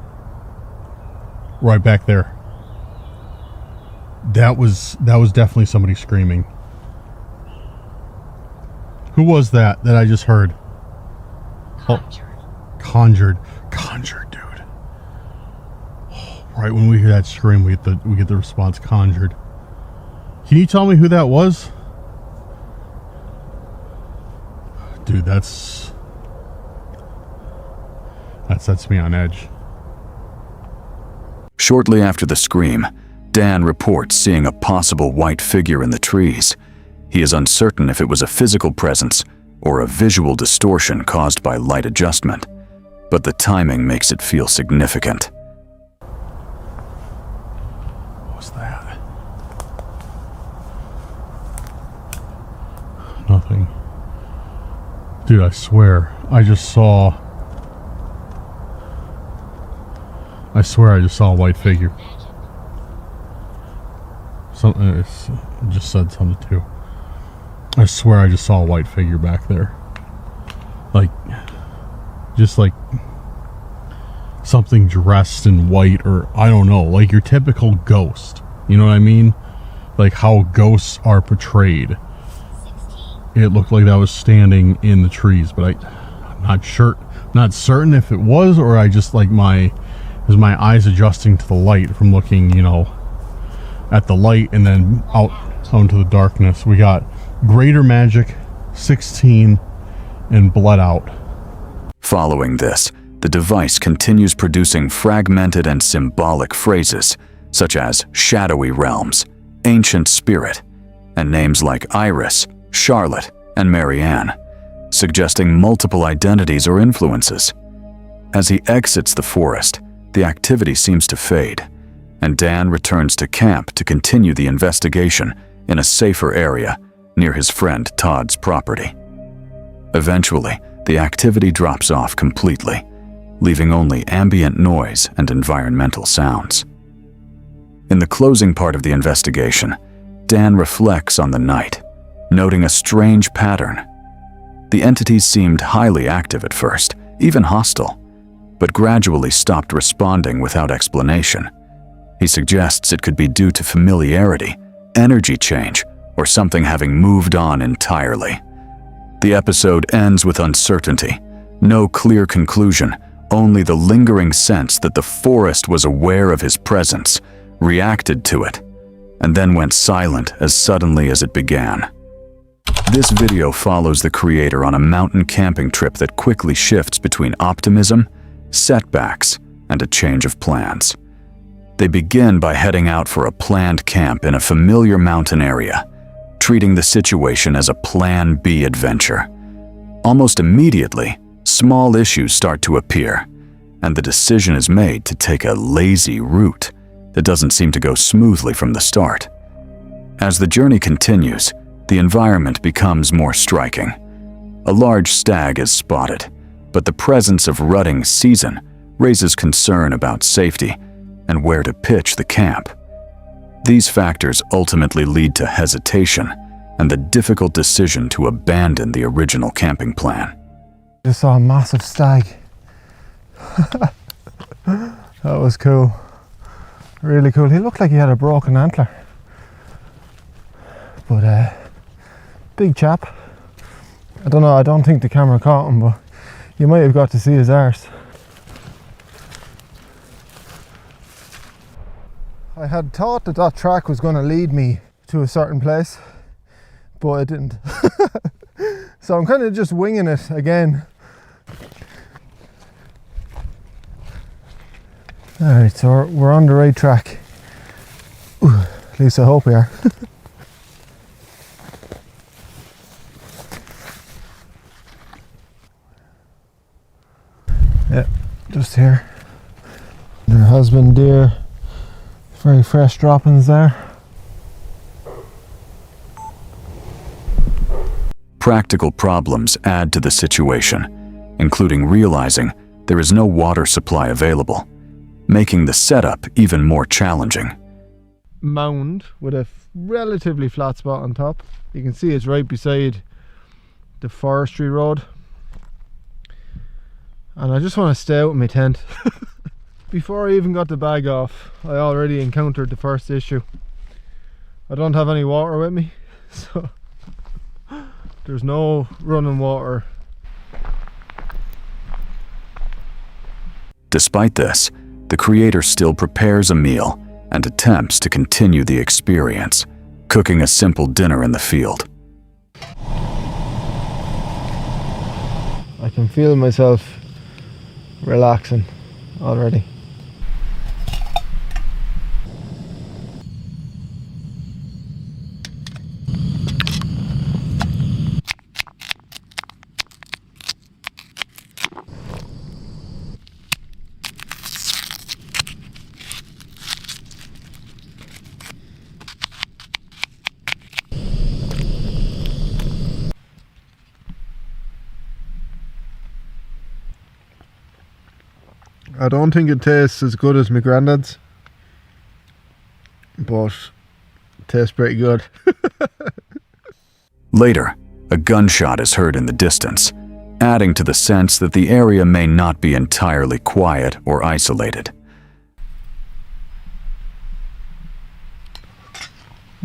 Right back there. That was definitely somebody screaming. Who was that I just heard? Conjured. Conjured, dude. Right when we hear that scream, we get the response, conjured. Can you tell me who that was? Dude, that sets me on edge. Shortly after the scream, Dan reports seeing a possible white figure in the trees. He is uncertain if it was a physical presence or a visual distortion caused by light adjustment, but the timing makes it feel significant. What was that? Nothing. Dude, I swear, I just saw a white figure. It just said something too. I swear I just saw a white figure back there. Just like something dressed in white, or I don't know, like your typical ghost. You know what I mean? Like how ghosts are portrayed. It looked like that was standing in the trees, but I'm not Not certain if it was, or I just like my eyes adjusting to the light from looking, you know, at the light and then out into the darkness. We got Greater Magic, 16, and Bled Out. Following this, the device continues producing fragmented and symbolic phrases such as shadowy realms, ancient spirit, and names like Iris, Charlotte, and Marianne, suggesting multiple identities or influences. As he exits the forest, the activity seems to fade, and Dan returns to camp to continue the investigation in a safer area near his friend Todd's property. Eventually, the activity drops off completely, leaving only ambient noise and environmental sounds. In the closing part of the investigation, Dan reflects on the night, noting a strange pattern. The entities seemed highly active at first, even hostile, but gradually stopped responding without explanation. He suggests it could be due to familiarity, energy change, or something having moved on entirely. The episode ends with uncertainty, no clear conclusion, only the lingering sense that the forest was aware of his presence, reacted to it, and then went silent as suddenly as it began. This video follows the creator on a mountain camping trip that quickly shifts between optimism, setbacks, and a change of plans. They begin by heading out for a planned camp in a familiar mountain area, treating the situation as a Plan B adventure. Almost immediately, small issues start to appear, and the decision is made to take a lazy route that doesn't seem to go smoothly from the start. As the journey continues, the environment becomes more striking. A large stag is spotted, but the presence of rutting season raises concern about safety and where to pitch the camp. These factors ultimately lead to hesitation and the difficult decision to abandon the original camping plan. Just saw a massive stag. That was cool. Really cool. He looked like he had a broken antler. But big chap. I don't know, I don't think the camera caught him, but you might have got to see his arse. I had thought that that track was going to lead me to a certain place, but it didn't. So I'm kind of just winging it again. Alright, so we're on the right track. Ooh, at least I hope we are. Yeah, just here. There has been deer. Very fresh droppings there. Practical problems add to the situation, including realizing there is no water supply available, making the setup even more challenging. Mound with a relatively flat spot on top. You can see it's right beside the forestry road. And I just want to stay out in my tent. Before I even got the bag off, I already encountered the first issue. I don't have any water with me, so there's no running water. Despite this, the creator still prepares a meal and attempts to continue the experience, cooking a simple dinner in the field. I can feel myself relaxing already. I don't think it tastes as good as my granddad's, but it tastes pretty good. Later, a gunshot is heard in the distance, adding to the sense that the area may not be entirely quiet or isolated.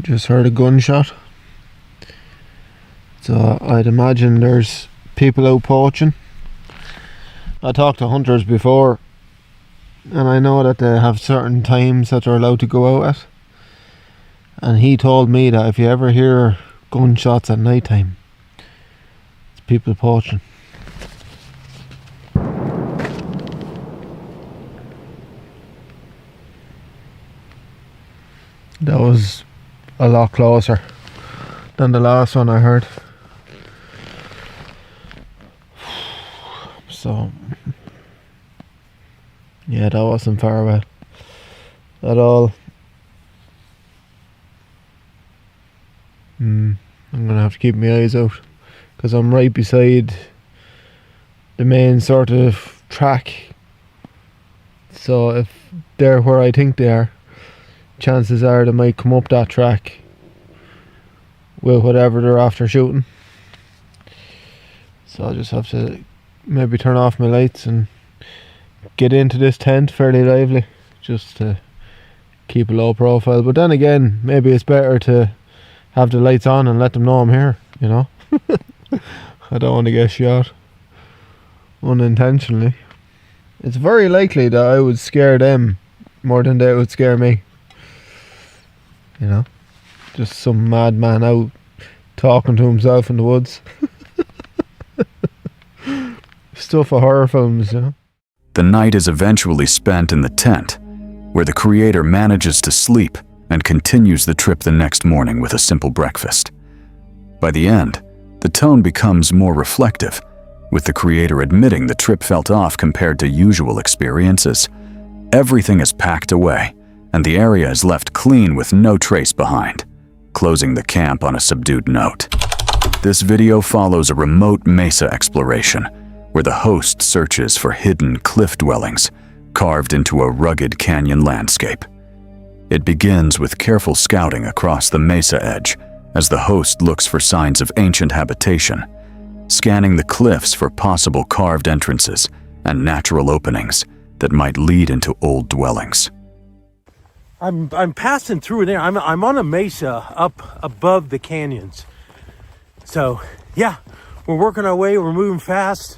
Just heard a gunshot. So I'd imagine there's people out poaching. I talked to hunters before, and I know that they have certain times that they're allowed to go out at. And he told me that if you ever hear gunshots at night time, it's people poaching. That was a lot closer than the last one I heard. So, yeah, that wasn't far away at all. I'm gonna have to keep my eyes out because I'm right beside the main sort of track. So if they're where I think they are, chances are they might come up that track with whatever they're after shooting. So I'll just have to maybe turn off my lights and get into this tent fairly lively, just to keep a low profile. But then again, maybe it's better to have the lights on and let them know I'm here, you know. I don't want to get shot unintentionally. It's very likely that I would scare them more than they would scare me, you know. Just some madman out talking to himself in the woods. Stuff of horror films, you know. The night is eventually spent in the tent, where the creator manages to sleep and continues the trip the next morning with a simple breakfast. By the end, the tone becomes more reflective, with the creator admitting the trip felt off compared to usual experiences. Everything is packed away, and the area is left clean with no trace behind, closing the camp on a subdued note. This video follows a remote mesa exploration, where the host searches for hidden cliff dwellings carved into a rugged canyon landscape. It begins with careful scouting across the mesa edge as the host looks for signs of ancient habitation, scanning the cliffs for possible carved entrances and natural openings that might lead into old dwellings. I'm passing through there. I'm on a mesa up above the canyons. So yeah, we're working our way, we're moving fast.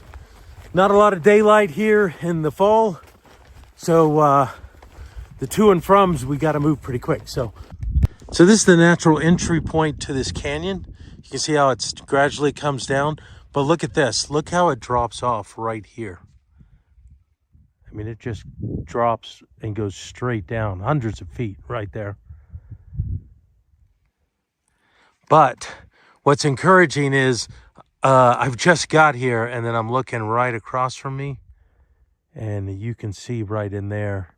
Not a lot of daylight here in the fall. So the to and froms, we got to move pretty quick. So this is the natural entry point to this canyon. You can see how it gradually comes down, but look at this. Look how it drops off right here. I mean, it just drops and goes straight down, hundreds of feet right there. But what's encouraging is I've just got here, and then I'm looking right across from me, and you can see right in there,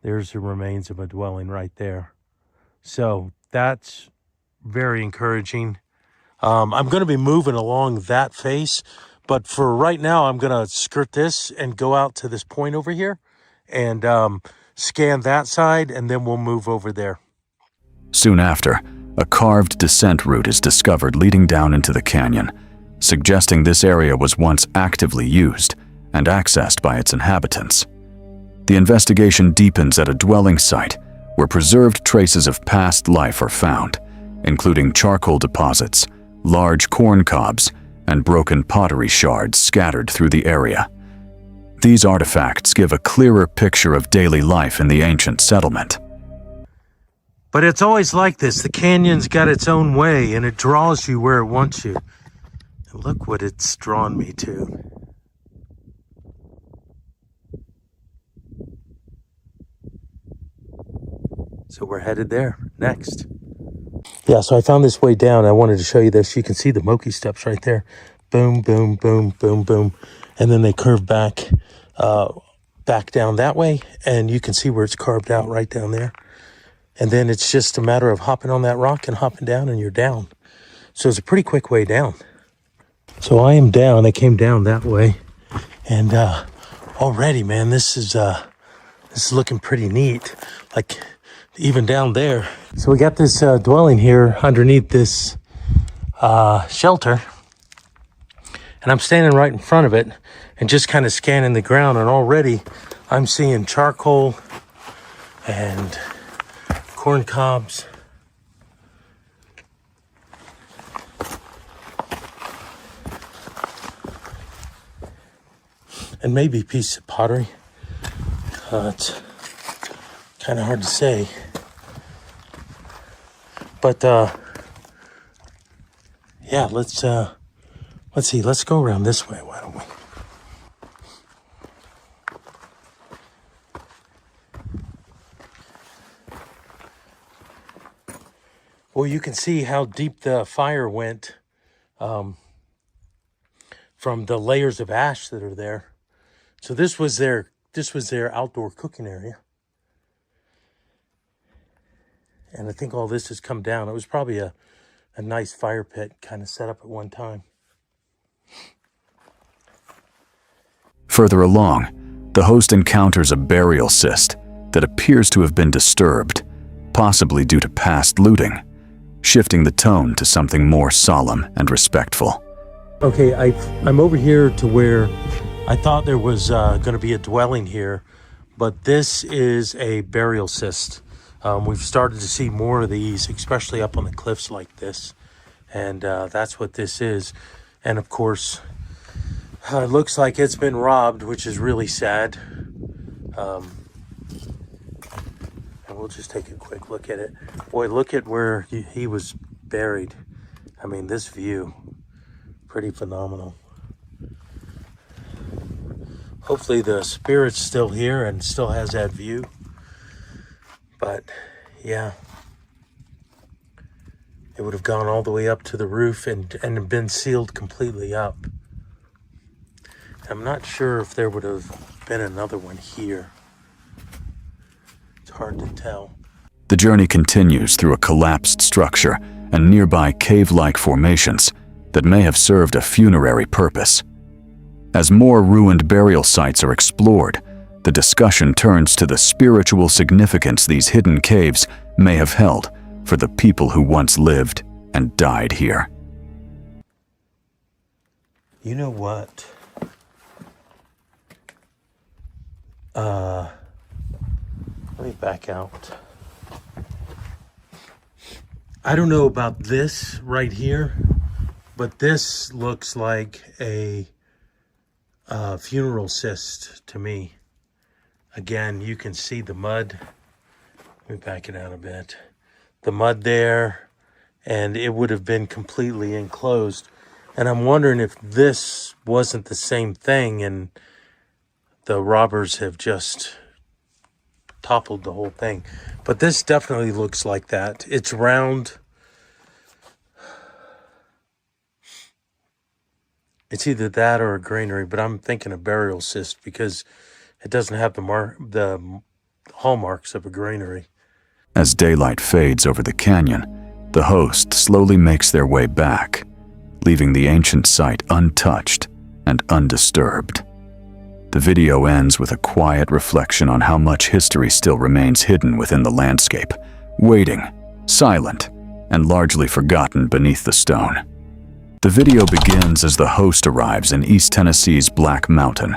there's the remains of a dwelling right there. So that's very encouraging. I'm going to be moving along that face, but for right now, I'm going to skirt this and go out to this point over here and scan that side, and then we'll move over there. Soon after, a carved descent route is discovered leading down into the canyon, suggesting this area was once actively used and accessed by its inhabitants. The investigation deepens at a dwelling site where preserved traces of past life are found, including charcoal deposits, large corn cobs, and broken pottery shards scattered through the area. These artifacts give a clearer picture of daily life in the ancient settlement. But it's always like this. The canyon's got its own way, and it draws you where it wants you. And look what it's drawn me to. So we're headed there next. Yeah, so I found this way down. I wanted to show you this. You can see the Moki steps right there. Boom, boom, boom, boom, boom. And then they curve back down that way. And you can see where it's carved out right down there. And then it's just a matter of hopping on that rock and hopping down, and you're down. So it's a pretty quick way down. So I am down. I came down that way. And already, man, this is looking pretty neat. Like, even down there. So we got this dwelling here underneath this shelter, and I'm standing right in front of it and just kind of scanning the ground, and already I'm seeing charcoal and corn cobs. and maybe pieces of pottery. It's kind of hard to say. But yeah, let's see. Let's go around this way. Why don't we? Well, you can see how deep the fire went from the layers of ash that are there. So this was their outdoor cooking area. And I think all this has come down. It was probably a nice fire pit kind of set up at one time. Further along, the host encounters a burial cyst that appears to have been disturbed, possibly due to past looting, shifting the tone to something more solemn and respectful. Okay, I'm over here to where I thought there was going to be a dwelling here, but this is a burial cyst. We've started to see more of these, especially up on the cliffs like this, and that's what this is. And of course, it looks like it's been robbed, which is really sad. And we'll just take a quick look at it. Boy, look at where he was buried. I mean, this view, pretty phenomenal. Hopefully the spirit's still here and still has that view. But yeah, it would have gone all the way up to the roof and been sealed completely up. I'm not sure if there would have been another one here. It's hard to tell. The journey continues through a collapsed structure and nearby cave-like formations that may have served a funerary purpose. As more ruined burial sites are explored, the discussion turns to the spiritual significance these hidden caves may have held for the people who once lived and died here. You know what? Let me back out. I don't know about this right here, but this looks like a funeral cyst to me. Again, you can see the mud. Let me back it out a bit. The mud there, and it would have been completely enclosed. And I'm wondering if this wasn't the same thing and the robbers have just toppled the whole thing. But this definitely looks like that. It's round. It's either that or a granary, but I'm thinking a burial cyst because it doesn't have the hallmarks of a granary. As daylight fades over the canyon, the host slowly makes their way back, leaving the ancient site untouched and undisturbed. The video ends with a quiet reflection on how much history still remains hidden within the landscape, waiting, silent, and largely forgotten beneath the stone. The video begins as the host arrives in East Tennessee's Black Mountain,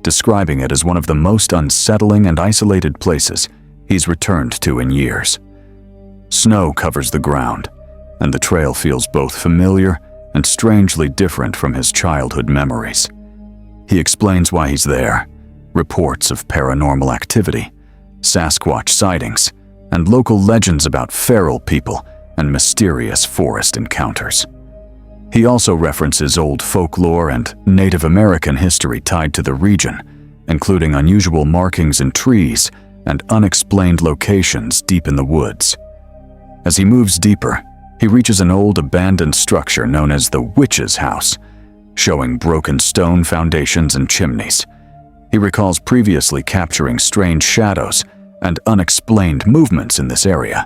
describing it as one of the most unsettling and isolated places he's returned to in years. Snow covers the ground, and the trail feels both familiar and strangely different from his childhood memories. He explains why he's there: reports of paranormal activity, Sasquatch sightings, and local legends about feral people and mysterious forest encounters. He also references old folklore and Native American history tied to the region, including unusual markings in trees and unexplained locations deep in the woods. As he moves deeper, he reaches an old abandoned structure known as the Witch's House, showing broken stone foundations and chimneys. He recalls previously capturing strange shadows and unexplained movements in this area.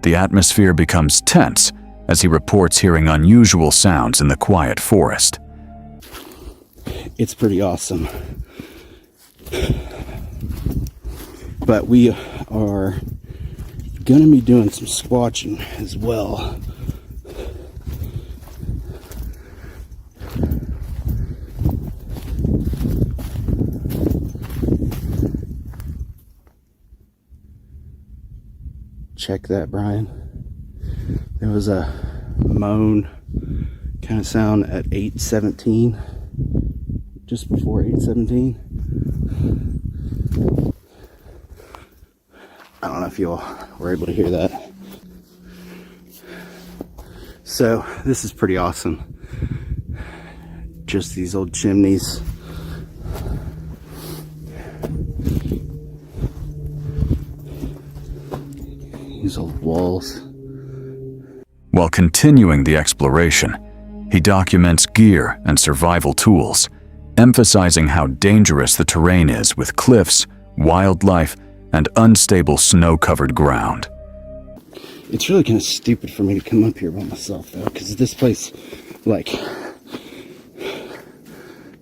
The atmosphere becomes tense as he reports hearing unusual sounds in the quiet forest. It's pretty awesome. But we are going to be doing some squatching as well. Check that, Brian. There was a moan kind of sound at 8:17, just before 8:17. I don't know if you all were able to hear that. So this is pretty awesome. Just these old chimneys. These old walls. While continuing the exploration, he documents gear and survival tools, emphasizing how dangerous the terrain is with cliffs, wildlife, and unstable snow-covered ground. It's really kind of stupid for me to come up here by myself, though, because this place, like,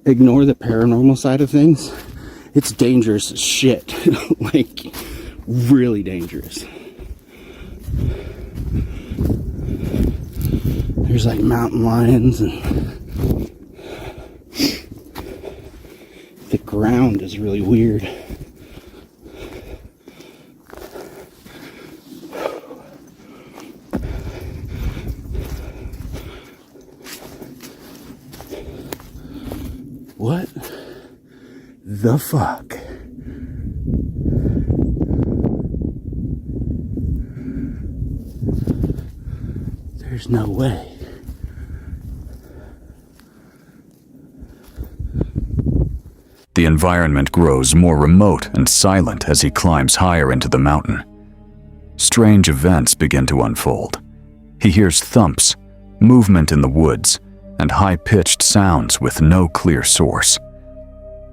ignore the paranormal side of things, it's dangerous as shit. Like, really dangerous. There's like mountain lions, and the ground is really weird. What the fuck? There's no way. The environment grows more remote and silent as he climbs higher into the mountain. Strange events begin to unfold. He hears thumps, movement in the woods, and high-pitched sounds with no clear source.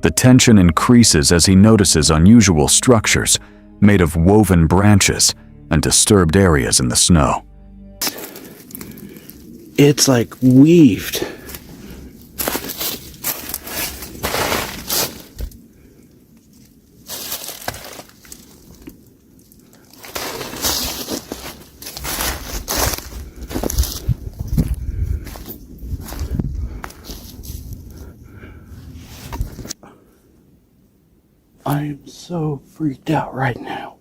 The tension increases as he notices unusual structures made of woven branches and disturbed areas in the snow. It's like weaved. I am so freaked out right now.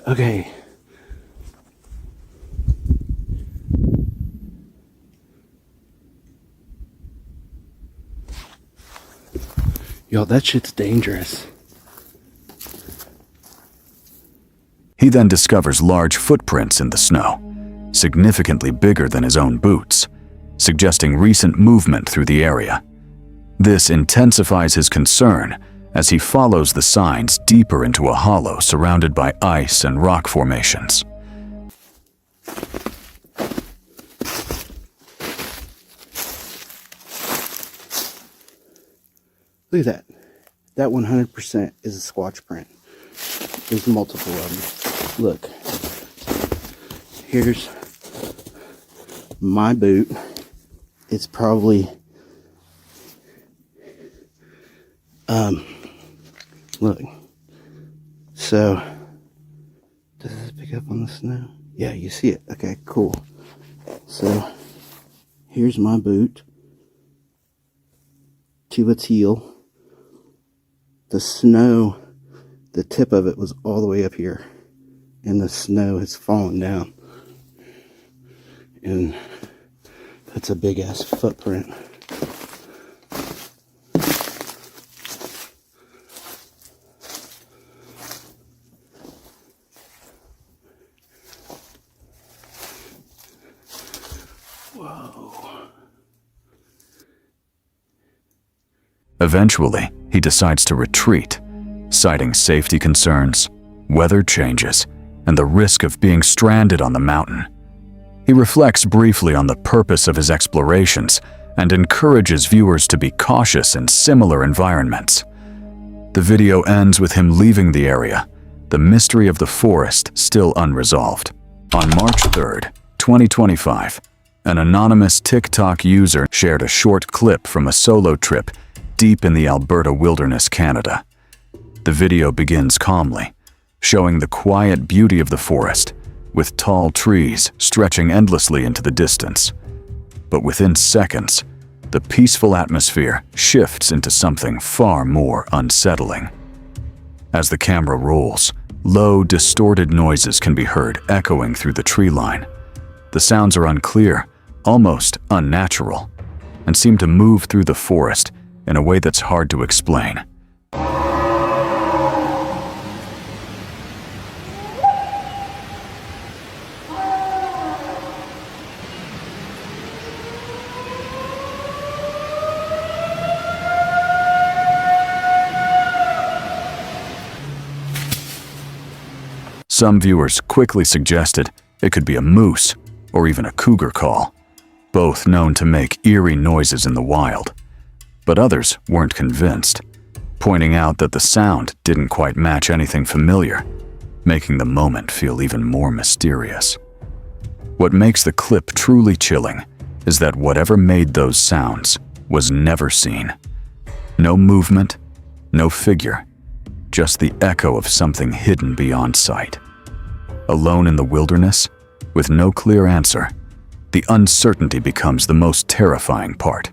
Okay. Yo, that shit's dangerous. He then discovers large footprints in the snow, significantly bigger than his own boots, suggesting recent movement through the area. This intensifies his concern as he follows the signs deeper into a hollow surrounded by ice and rock formations. Look at that. That 100% is a Squatch print. There's multiple of them. Look. Here's my boot. It's probably look. So does this pick up on the snow? Yeah, you see it. Okay, cool. So here's my boot to its heel. The snow, the tip of it was all the way up here, and the snow has fallen down, and that's a big ass footprint. Eventually, he decides to retreat, citing safety concerns, weather changes, and the risk of being stranded on the mountain. He reflects briefly on the purpose of his explorations and encourages viewers to be cautious in similar environments. The video ends with him leaving the area, the mystery of the forest still unresolved. On March 3rd, 2025, an anonymous TikTok user shared a short clip from a solo trip deep in the Alberta wilderness, Canada. The video begins calmly, showing the quiet beauty of the forest, with tall trees stretching endlessly into the distance. But within seconds, the peaceful atmosphere shifts into something far more unsettling. As the camera rolls, low, distorted noises can be heard echoing through the tree line. The sounds are unclear, almost unnatural. and seemed to move through the forest in a way that's hard to explain. Some viewers quickly suggested it could be a moose or even a cougar call, both known to make eerie noises in the wild. But others weren't convinced, pointing out that the sound didn't quite match anything familiar, making the moment feel even more mysterious. What makes the clip truly chilling is that whatever made those sounds was never seen. No movement, no figure, just the echo of something hidden beyond sight. Alone in the wilderness, with no clear answer, the uncertainty becomes the most terrifying part.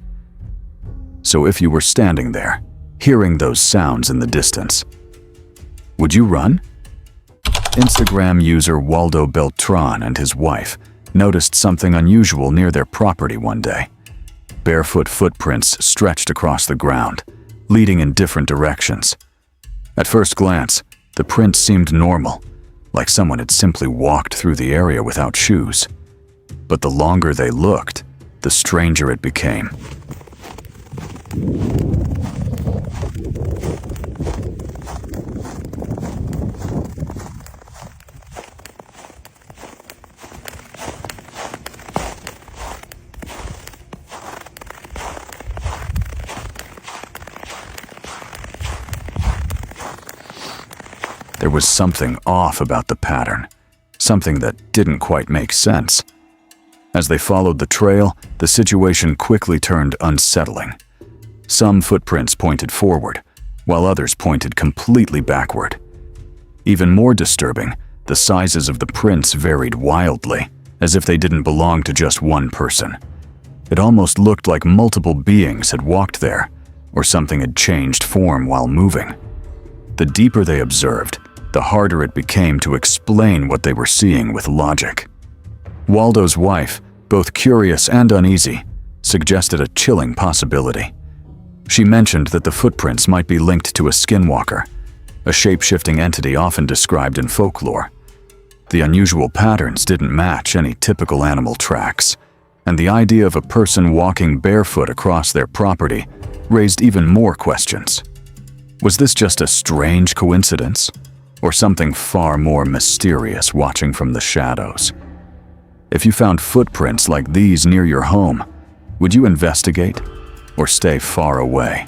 So if you were standing there, hearing those sounds in the distance, would you run? Instagram user Waldo Beltran and his wife noticed something unusual near their property one day. Barefoot footprints stretched across the ground, leading in different directions. At first glance, the prints seemed normal, like someone had simply walked through the area without shoes. But the longer they looked, the stranger it became. There was something off about the pattern, something that didn't quite make sense. As they followed the trail, the situation quickly turned unsettling. Some footprints pointed forward, while others pointed completely backward. Even more disturbing, the sizes of the prints varied wildly, as if they didn't belong to just one person. It almost looked like multiple beings had walked there, or something had changed form while moving. The deeper they observed, the harder it became to explain what they were seeing with logic. Waldo's wife, both curious and uneasy, suggested a chilling possibility. She mentioned that the footprints might be linked to a skinwalker, a shape-shifting entity often described in folklore. The unusual patterns didn't match any typical animal tracks, and the idea of a person walking barefoot across their property raised even more questions. Was this just a strange coincidence, or something far more mysterious watching from the shadows? If you found footprints like these near your home, would you investigate or stay far away?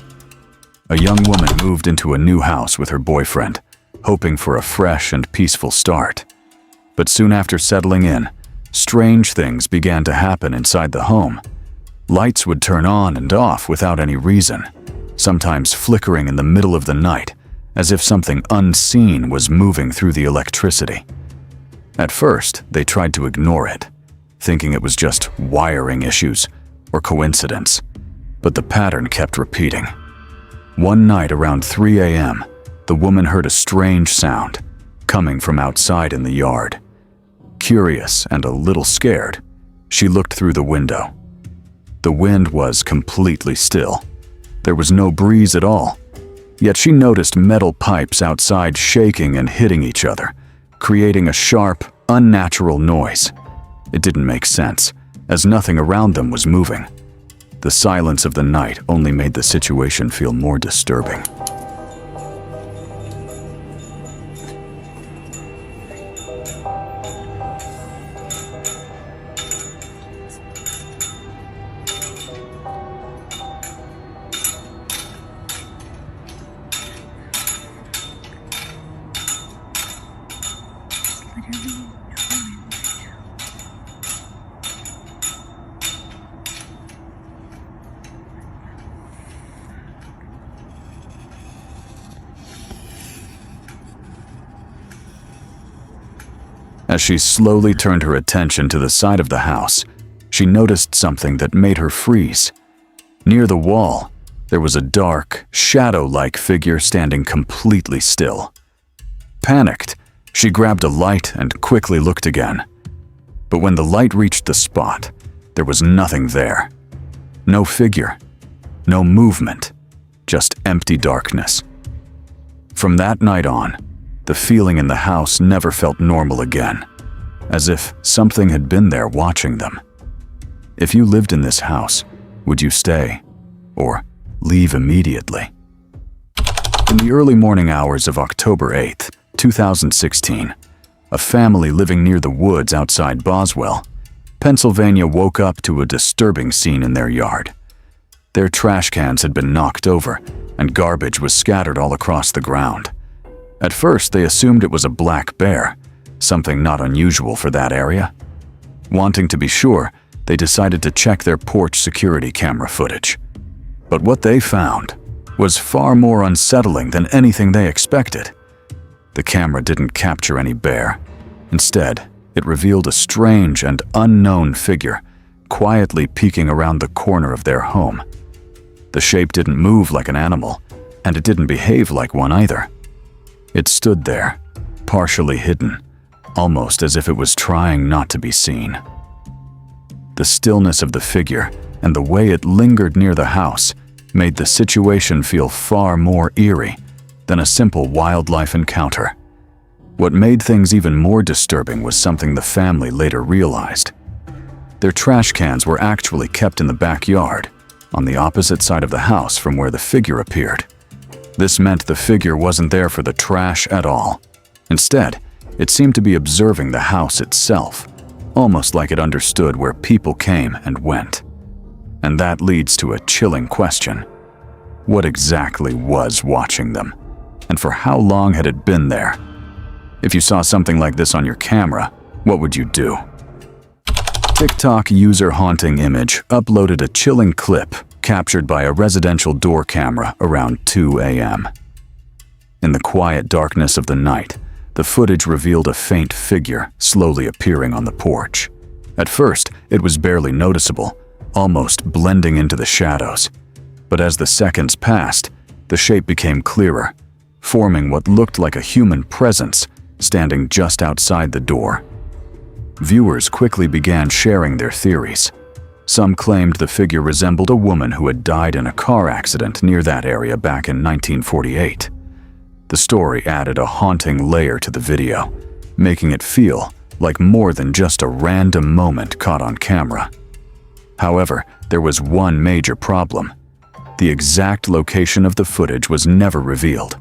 A young woman moved into a new house with her boyfriend, hoping for a fresh and peaceful start. But soon after settling in, strange things began to happen inside the home. Lights would turn on and off without any reason, sometimes flickering in the middle of the night, as if something unseen was moving through the electricity. At first, they tried to ignore it, thinking it was just wiring issues or coincidence, but the pattern kept repeating. One night around 3 a.m., the woman heard a strange sound coming from outside in the yard. Curious and a little scared, she looked through the window. The wind was completely still. There was no breeze at all, yet she noticed metal pipes outside shaking and hitting each other, creating a sharp, unnatural noise. It didn't make sense, as nothing around them was moving. The silence of the night only made the situation feel more disturbing. As she slowly turned her attention to the side of the house, she noticed something that made her freeze. Near the wall, there was a dark, shadow-like figure standing completely still. Panicked, she grabbed a light and quickly looked again. But when the light reached the spot, there was nothing there. No figure, no movement, just empty darkness. From that night on, the feeling in the house never felt normal again, as if something had been there watching them. If you lived in this house, would you stay or leave immediately? In the early morning hours of October 8th, 2016, a family living near the woods outside Boswell, Pennsylvania woke up to a disturbing scene in their yard. Their trash cans had been knocked over, and garbage was scattered all across the ground. At first, they assumed it was a black bear, something not unusual for that area. Wanting to be sure, they decided to check their porch security camera footage. But what they found was far more unsettling than anything they expected. The camera didn't capture any bear. Instead, it revealed a strange and unknown figure quietly peeking around the corner of their home. The shape didn't move like an animal, and it didn't behave like one either. It stood there, partially hidden, almost as if it was trying not to be seen. The stillness of the figure and the way it lingered near the house made the situation feel far more eerie than a simple wildlife encounter. What made things even more disturbing was something the family later realized. Their trash cans were actually kept in the backyard, on the opposite side of the house from where the figure appeared. This meant the figure wasn't there for the trash at all. Instead, it seemed to be observing the house itself, almost like it understood where people came and went. And that leads to a chilling question. What exactly was watching them? And for how long had it been there? If you saw something like this on your camera, what would you do? TikTok user Haunting Image uploaded a chilling clip captured by a residential door camera around 2 a.m. In the quiet darkness of the night, the footage revealed a faint figure slowly appearing on the porch. At first, it was barely noticeable, almost blending into the shadows. But as the seconds passed, the shape became clearer, forming what looked like a human presence standing just outside the door. Viewers quickly began sharing their theories. Some claimed the figure resembled a woman who had died in a car accident near that area back in 1948. The story added a haunting layer to the video, making it feel like more than just a random moment caught on camera. However, there was one major problem. The exact location of the footage was never revealed,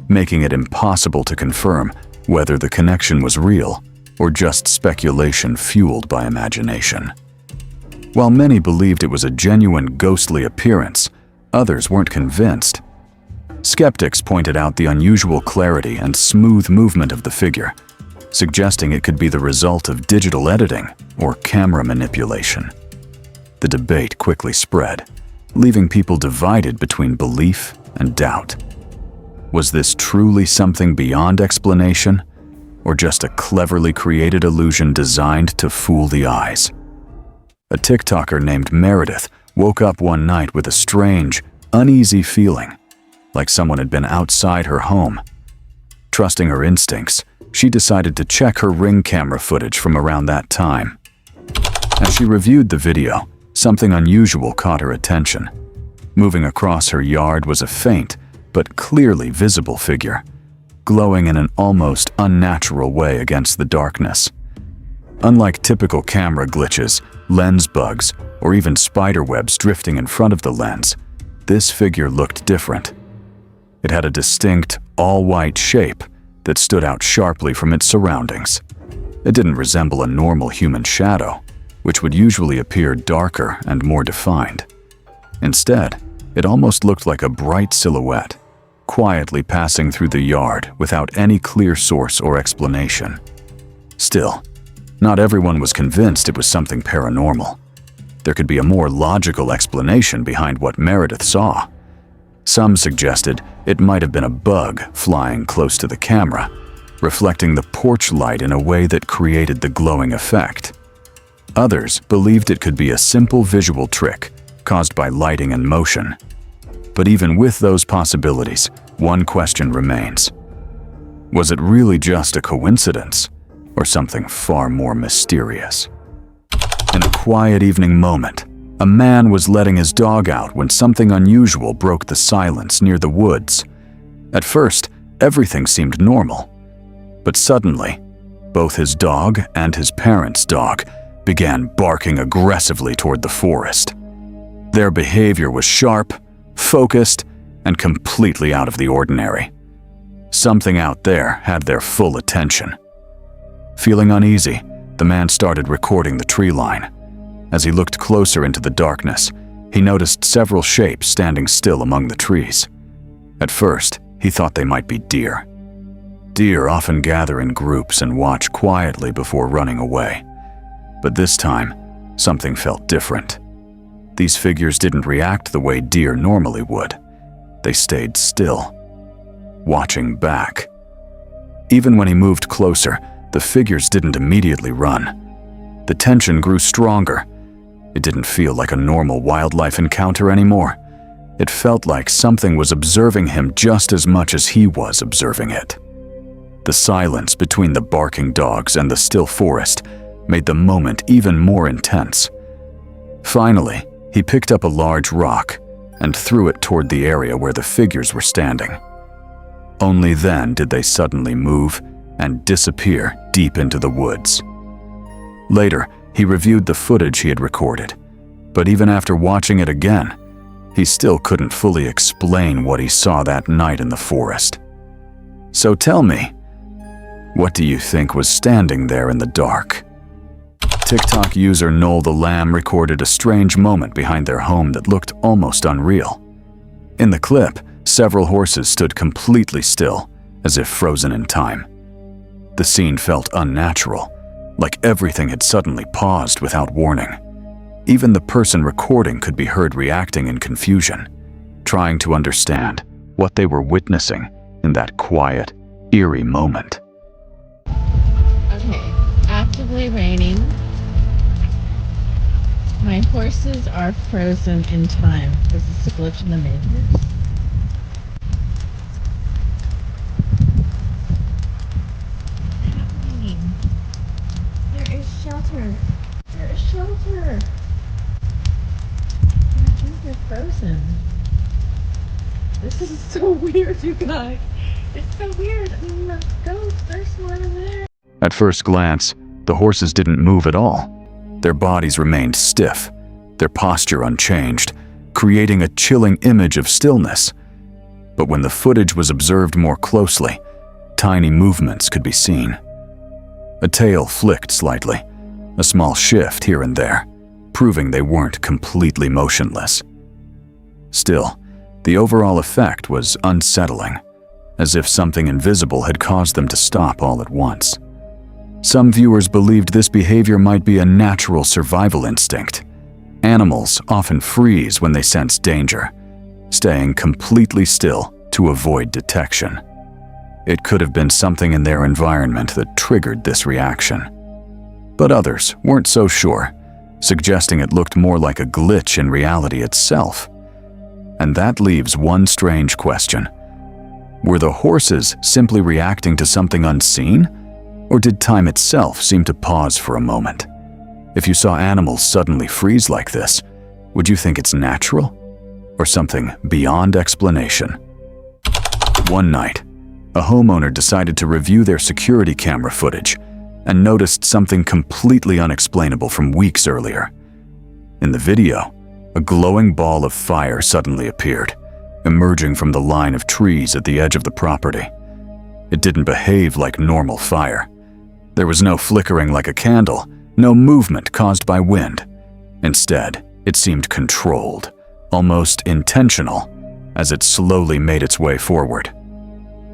making it impossible to confirm whether the connection was real or just speculation fueled by imagination. While many believed it was a genuine ghostly appearance, others weren't convinced. Skeptics pointed out the unusual clarity and smooth movement of the figure, suggesting it could be the result of digital editing or camera manipulation. The debate quickly spread, leaving people divided between belief and doubt. Was this truly something beyond explanation, or just a cleverly created illusion designed to fool the eyes? A TikToker named Meredith woke up one night with a strange, uneasy feeling, like someone had been outside her home. Trusting her instincts, she decided to check her Ring camera footage from around that time. As she reviewed the video, something unusual caught her attention. Moving across her yard was a faint, but clearly visible figure, glowing in an almost unnatural way against the darkness. Unlike typical camera glitches, lens bugs, or even spider webs drifting in front of the lens, this figure looked different. It had a distinct, all-white shape that stood out sharply from its surroundings. It didn't resemble a normal human shadow, which would usually appear darker and more defined. Instead, it almost looked like a bright silhouette, quietly passing through the yard without any clear source or explanation. Still, not everyone was convinced it was something paranormal. There could be a more logical explanation behind what Meredith saw. Some suggested it might have been a bug flying close to the camera, reflecting the porch light in a way that created the glowing effect. Others believed it could be a simple visual trick caused by lighting and motion. But even with those possibilities, one question remains. Was it really just a coincidence, or something far more mysterious? In a quiet evening moment, A man was letting his dog out when something unusual broke the silence near the woods. At first, everything seemed normal. But suddenly, both his dog and his parents' dog began barking aggressively toward the forest. Their behavior was sharp, focused, and completely out of the ordinary. Something out there had their full attention. Feeling uneasy, the man started recording the tree line. As he looked closer into the darkness, he noticed several shapes standing still among the trees. At first, he thought they might be deer. Deer often gather in groups and watch quietly before running away. But this time, something felt different. These figures didn't react the way deer normally would. They stayed still, watching back. Even when he moved closer, the figures didn't immediately run. The tension grew stronger. It didn't feel like a normal wildlife encounter anymore. It felt like something was observing him just as much as he was observing it. The silence between the barking dogs and the still forest made the moment even more intense. Finally, he picked up a large rock and threw it toward the area where the figures were standing. Only then did they suddenly move and disappear deep into the woods. Later, he reviewed the footage he had recorded, but even after watching it again, he still couldn't fully explain what he saw that night in the forest. So tell me, what do you think was standing there in the dark? TikTok user Noel the Lamb recorded a strange moment behind their home that looked almost unreal. In the clip, several horses stood completely still, as if frozen in time. The scene felt unnatural, like everything had suddenly paused without warning. Even the person recording could be heard reacting in confusion, trying to understand what they were witnessing in that quiet, eerie moment. Okay, actively raining. My horses are frozen in time. Is this a glitch in the matrix? There is shelter. There is shelter. I think they're frozen. This is so weird, you guys. It's so weird. I mean, let's go. There's one there. At first glance, the horses didn't move at all. Their bodies remained stiff, their posture unchanged, creating a chilling image of stillness. But when the footage was observed more closely, tiny movements could be seen. A tail flicked slightly, a small shift here and there, proving they weren't completely motionless. Still, the overall effect was unsettling, as if something invisible had caused them to stop all at once. Some viewers believed this behavior might be a natural survival instinct. Animals often freeze when they sense danger, staying completely still to avoid detection. It could have been something in their environment that triggered this reaction. But others weren't so sure, suggesting it looked more like a glitch in reality itself. And that leaves one strange question. Were the horses simply reacting to something unseen? Or did time itself seem to pause for a moment? If you saw animals suddenly freeze like this, would you think it's natural? Or something beyond explanation? One night, a homeowner decided to review their security camera footage and noticed something completely unexplainable from weeks earlier. In the video, a glowing ball of fire suddenly appeared, emerging from the line of trees at the edge of the property. It didn't behave like normal fire. There was no flickering like a candle, no movement caused by wind. Instead, it seemed controlled, almost intentional, as it slowly made its way forward.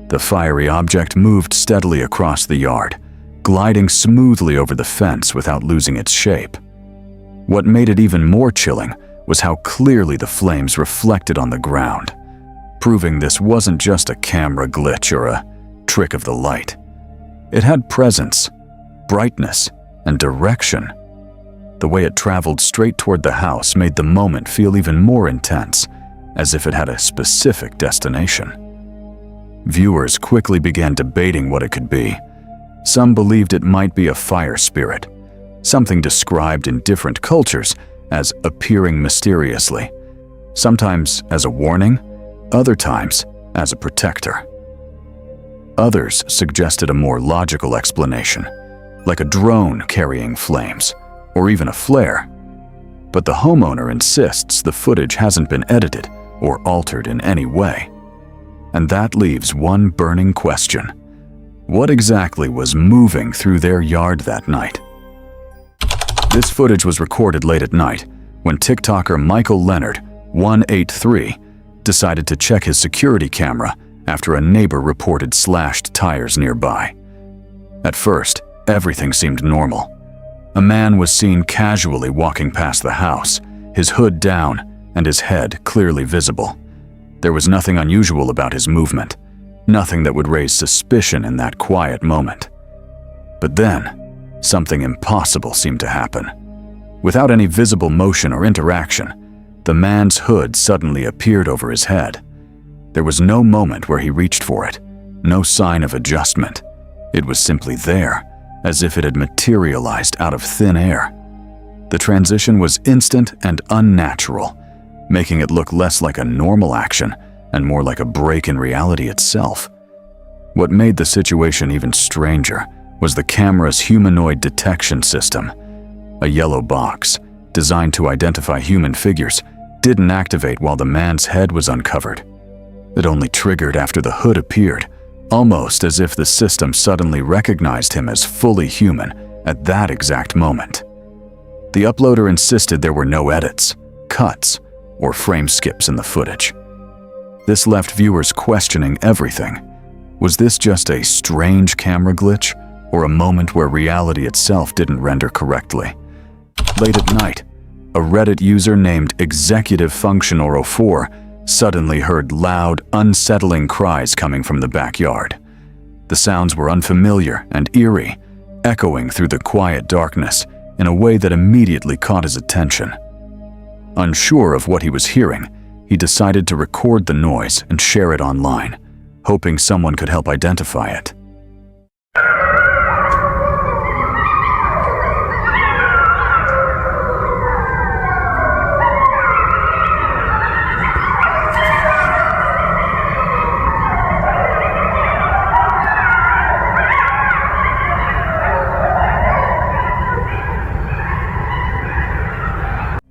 The fiery object moved steadily across the yard, gliding smoothly over the fence without losing its shape. What made it even more chilling was how clearly the flames reflected on the ground, proving this wasn't just a camera glitch or a trick of the light. It had presence, brightness, and direction. The way it traveled straight toward the house made the moment feel even more intense, as if it had a specific destination. Viewers quickly began debating what it could be. Some believed it might be a fire spirit, something described in different cultures as appearing mysteriously, sometimes as a warning, other times as a protector. Others suggested a more logical explanation, like a drone carrying flames, or even a flare. But the homeowner insists the footage hasn't been edited or altered in any way. And that leaves one burning question. What exactly was moving through their yard that night? This footage was recorded late at night when TikToker Michael Leonard, 183, decided to check his security camera after a neighbor reported slashed tires nearby. At first, everything seemed normal. A man was seen casually walking past the house, his hood down and his head clearly visible. There was nothing unusual about his movement, nothing that would raise suspicion in that quiet moment. But then, something impossible seemed to happen. Without any visible motion or interaction, the man's hood suddenly appeared over his head. There was no moment where he reached for it, no sign of adjustment. It was simply there, as if it had materialized out of thin air. The transition was instant and unnatural, making it look less like a normal action and more like a break in reality itself. What made the situation even stranger was the camera's humanoid detection system. A yellow box, designed to identify human figures, didn't activate while the man's head was uncovered. It only triggered after the hood appeared, almost as if the system suddenly recognized him as fully human at that exact moment. The uploader insisted there were no edits, cuts, or frame skips in the footage. This left viewers questioning everything. Was this just a strange camera glitch, or a moment where reality itself didn't render correctly? Late at night, a Reddit user named Executive Function 04 suddenly heard loud, unsettling cries coming from the backyard. The sounds were unfamiliar and eerie, echoing through the quiet darkness in a way that immediately caught his attention. Unsure of what he was hearing, he decided to record the noise and share it online, hoping someone could help identify it.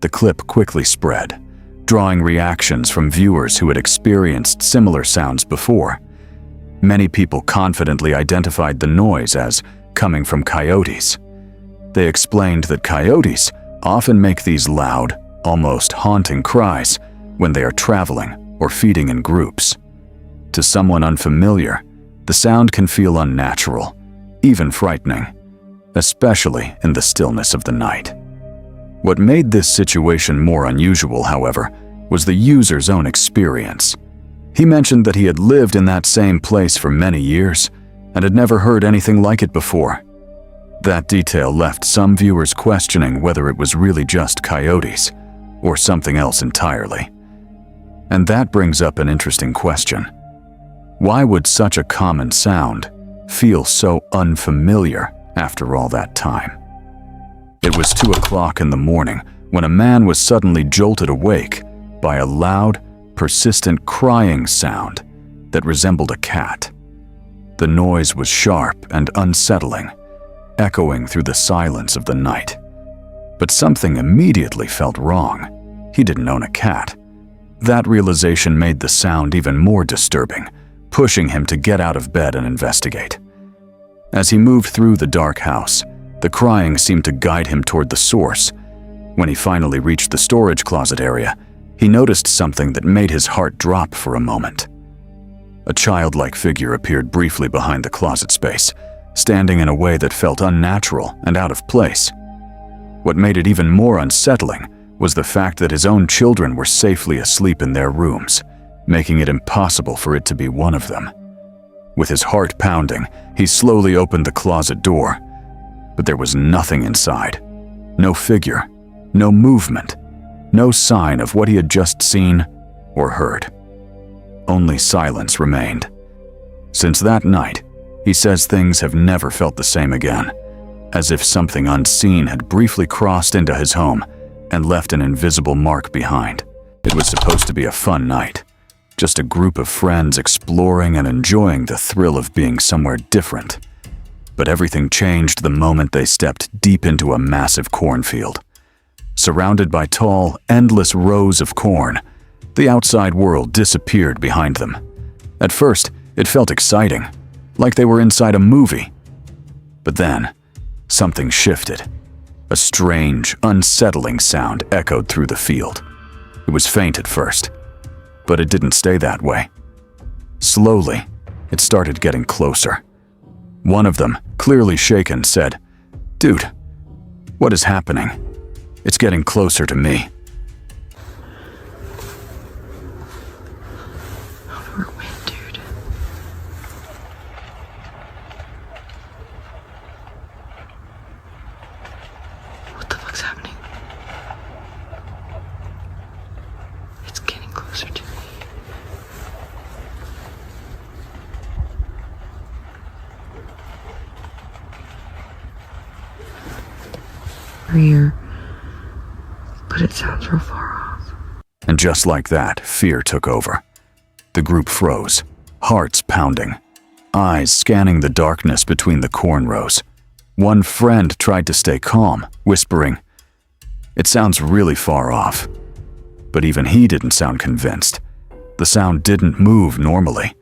The clip quickly spread, drawing reactions from viewers who had experienced similar sounds before. Many people confidently identified the noise as coming from coyotes. They explained that coyotes often make these loud, almost haunting cries when they are traveling or feeding in groups. To someone unfamiliar, the sound can feel unnatural, even frightening, especially in the stillness of the night. What made this situation more unusual, however, was the user's own experience. He mentioned that he had lived in that same place for many years and had never heard anything like it before. That detail left some viewers questioning whether it was really just coyotes or something else entirely. And that brings up an interesting question. Why would such a common sound feel so unfamiliar after all that time? It was 2 o'clock in the morning when a man was suddenly jolted awake by a loud, persistent crying sound that resembled a cat. The noise was sharp and unsettling, echoing through the silence of the night. But something immediately felt wrong. He didn't own a cat. That realization made the sound even more disturbing, pushing him to get out of bed and investigate. As he moved through the dark house, the crying seemed to guide him toward the source. When he finally reached the storage closet area, he noticed something that made his heart drop for a moment. A childlike figure appeared briefly behind the closet space, standing in a way that felt unnatural and out of place. What made it even more unsettling was the fact that his own children were safely asleep in their rooms, making it impossible for it to be one of them. With his heart pounding, he slowly opened the closet door. But there was nothing inside. No figure, no movement, no sign of what he had just seen or heard. Only silence remained. Since that night, he says things have never felt the same again, as if something unseen had briefly crossed into his home and left an invisible mark behind. It was supposed to be a fun night. Just a group of friends exploring and enjoying the thrill of being somewhere different. But everything changed the moment they stepped deep into a massive cornfield. Surrounded by tall, endless rows of corn, the outside world disappeared behind them. At first, it felt exciting, like they were inside a movie. But then, something shifted. A strange, unsettling sound echoed through the field. It was faint at first, but it didn't stay that way. Slowly, it started getting closer. One of them, clearly shaken, said, "Dude, what is happening? It's getting closer to me." What the fuck's happening? It's getting closer to me. Here, but it sounds real far off. And just like that, fear took over. The group froze, hearts pounding, eyes scanning the darkness between the corn rows. One friend tried to stay calm, whispering, "It sounds really far off." But even he didn't sound convinced. The sound didn't move normally.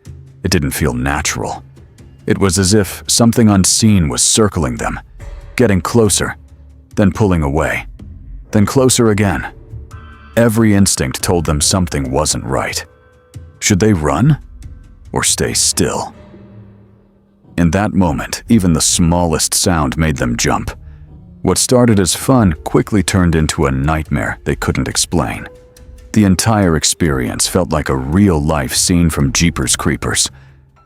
It didn't feel natural. It was as if something unseen was circling them, getting closer, then pulling away, then closer again. Every instinct told them something wasn't right. Should they run or stay still? In that moment, even the smallest sound made them jump. What started as fun quickly turned into a nightmare they couldn't explain. The entire experience felt like a real-life scene from Jeepers Creepers,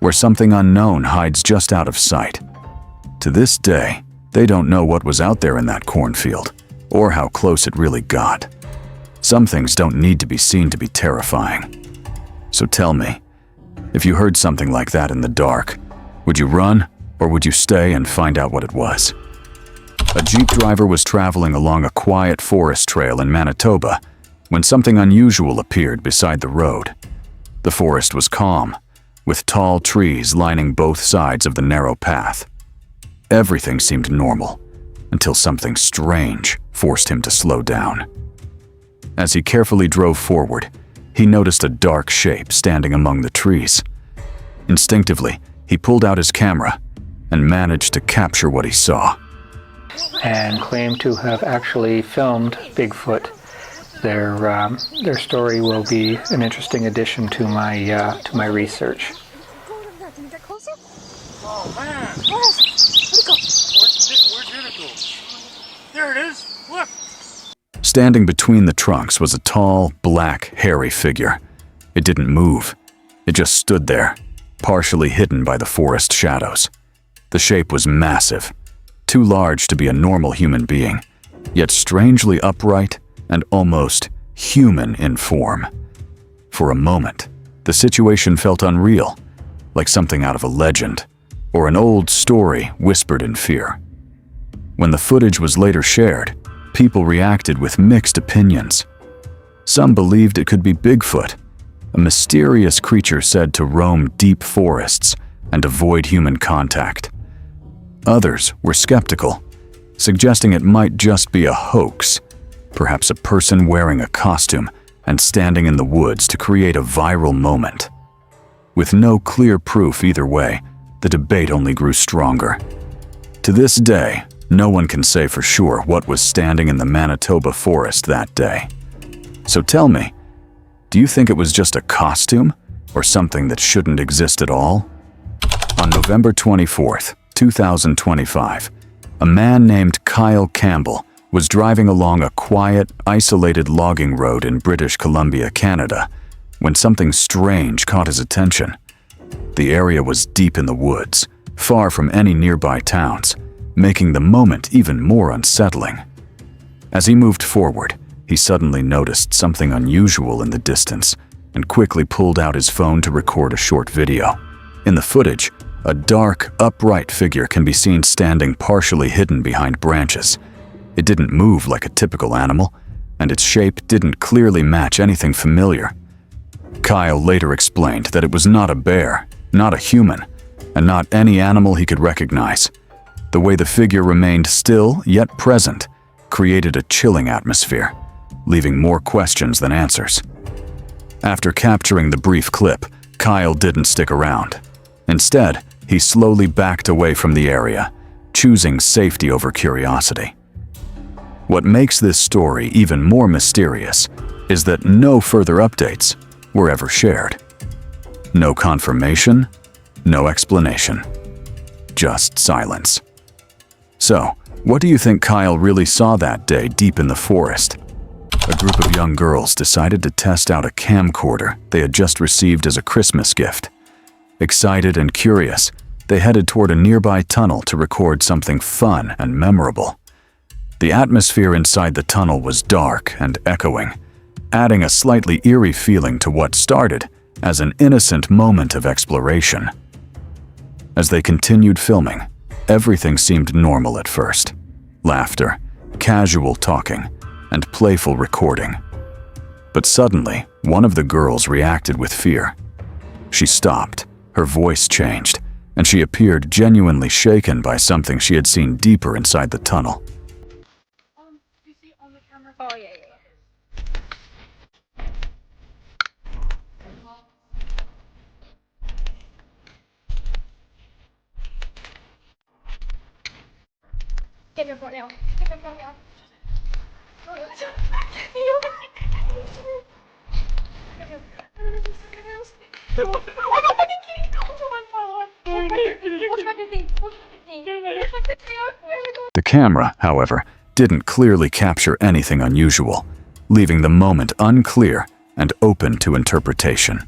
where something unknown hides just out of sight. To this day, they don't know what was out there in that cornfield, or how close it really got. Some things don't need to be seen to be terrifying. So tell me, if you heard something like that in the dark, would you run, or would you stay and find out what it was? A Jeep driver was traveling along a quiet forest trail in Manitoba when something unusual appeared beside the road. The forest was calm, with tall trees lining both sides of the narrow path. Everything seemed normal, until something strange forced him to slow down. As he carefully drove forward, he noticed a dark shape standing among the trees. Instinctively, he pulled out his camera and managed to capture what he saw. And claim to have actually filmed Bigfoot. Their story will be an interesting addition to my research. Oh man! Where'd it go? Where'd it go? There it is! Look! Standing between the trunks was a tall, black, hairy figure. It didn't move. It just stood there, partially hidden by the forest shadows. The shape was massive, too large to be a normal human being, yet strangely upright and almost human in form. For a moment, the situation felt unreal, like something out of a legend, or an old story whispered in fear. When the footage was later shared, people reacted with mixed opinions. Some believed it could be Bigfoot, a mysterious creature said to roam deep forests and avoid human contact. Others were skeptical, suggesting it might just be a hoax, perhaps a person wearing a costume and standing in the woods to create a viral moment. With no clear proof either way, the debate only grew stronger. To this day, no one can say for sure what was standing in the Manitoba forest that day. So tell me, do you think it was just a costume or something that shouldn't exist at all? On November 24th, 2025, a man named Kyle Campbell was driving along a quiet, isolated logging road in British Columbia, Canada, when something strange caught his attention. The area was deep in the woods, far from any nearby towns, making the moment even more unsettling. As he moved forward, he suddenly noticed something unusual in the distance and quickly pulled out his phone to record a short video. In the footage, a dark, upright figure can be seen standing partially hidden behind branches. It didn't move like a typical animal, and its shape didn't clearly match anything familiar. Kyle later explained that it was not a bear, not a human, and not any animal he could recognize. The way the figure remained still yet present created a chilling atmosphere, leaving more questions than answers. After capturing the brief clip, Kyle didn't stick around. Instead, he slowly backed away from the area, choosing safety over curiosity. What makes this story even more mysterious is that no further updates were ever shared. No confirmation, no explanation, just silence. So, what do you think Kyle really saw that day deep in the forest? A group of young girls decided to test out a camcorder they had just received as a Christmas gift. Excited and curious, they headed toward a nearby tunnel to record something fun and memorable. The atmosphere inside the tunnel was dark and echoing, adding a slightly eerie feeling to what started as an innocent moment of exploration. As they continued filming, everything seemed normal at first. Laughter, casual talking, and playful recording. But suddenly, one of the girls reacted with fear. She stopped, her voice changed, and she appeared genuinely shaken by something she had seen deeper inside the tunnel. You see on the camera? Oh, yeah. Get your phone now. Get your phone now. The camera, however, didn't clearly capture anything unusual, leaving the moment unclear and open to interpretation.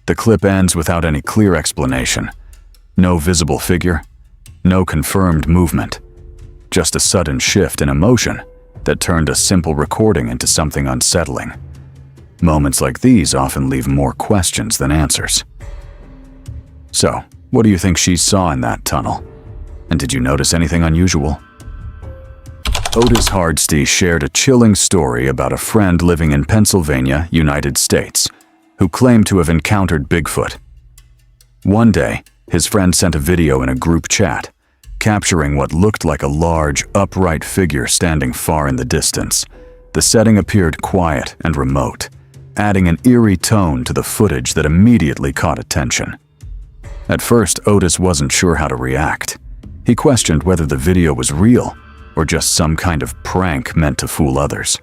The clip ends without any clear explanation. No visible figure, no confirmed movement, just a sudden shift in emotion that turned a simple recording into something unsettling. Moments like these often leave more questions than answers. So, what do you think she saw in that tunnel? And did you notice anything unusual? Otis Hardesty shared a chilling story about a friend living in Pennsylvania, United States, who claimed to have encountered Bigfoot. One day, his friend sent a video in a group chat, capturing what looked like a large, upright figure standing far in the distance. The setting appeared quiet and remote, adding an eerie tone to the footage that immediately caught attention. At first, Otis wasn't sure how to react. He questioned whether the video was real or just some kind of prank meant to fool others.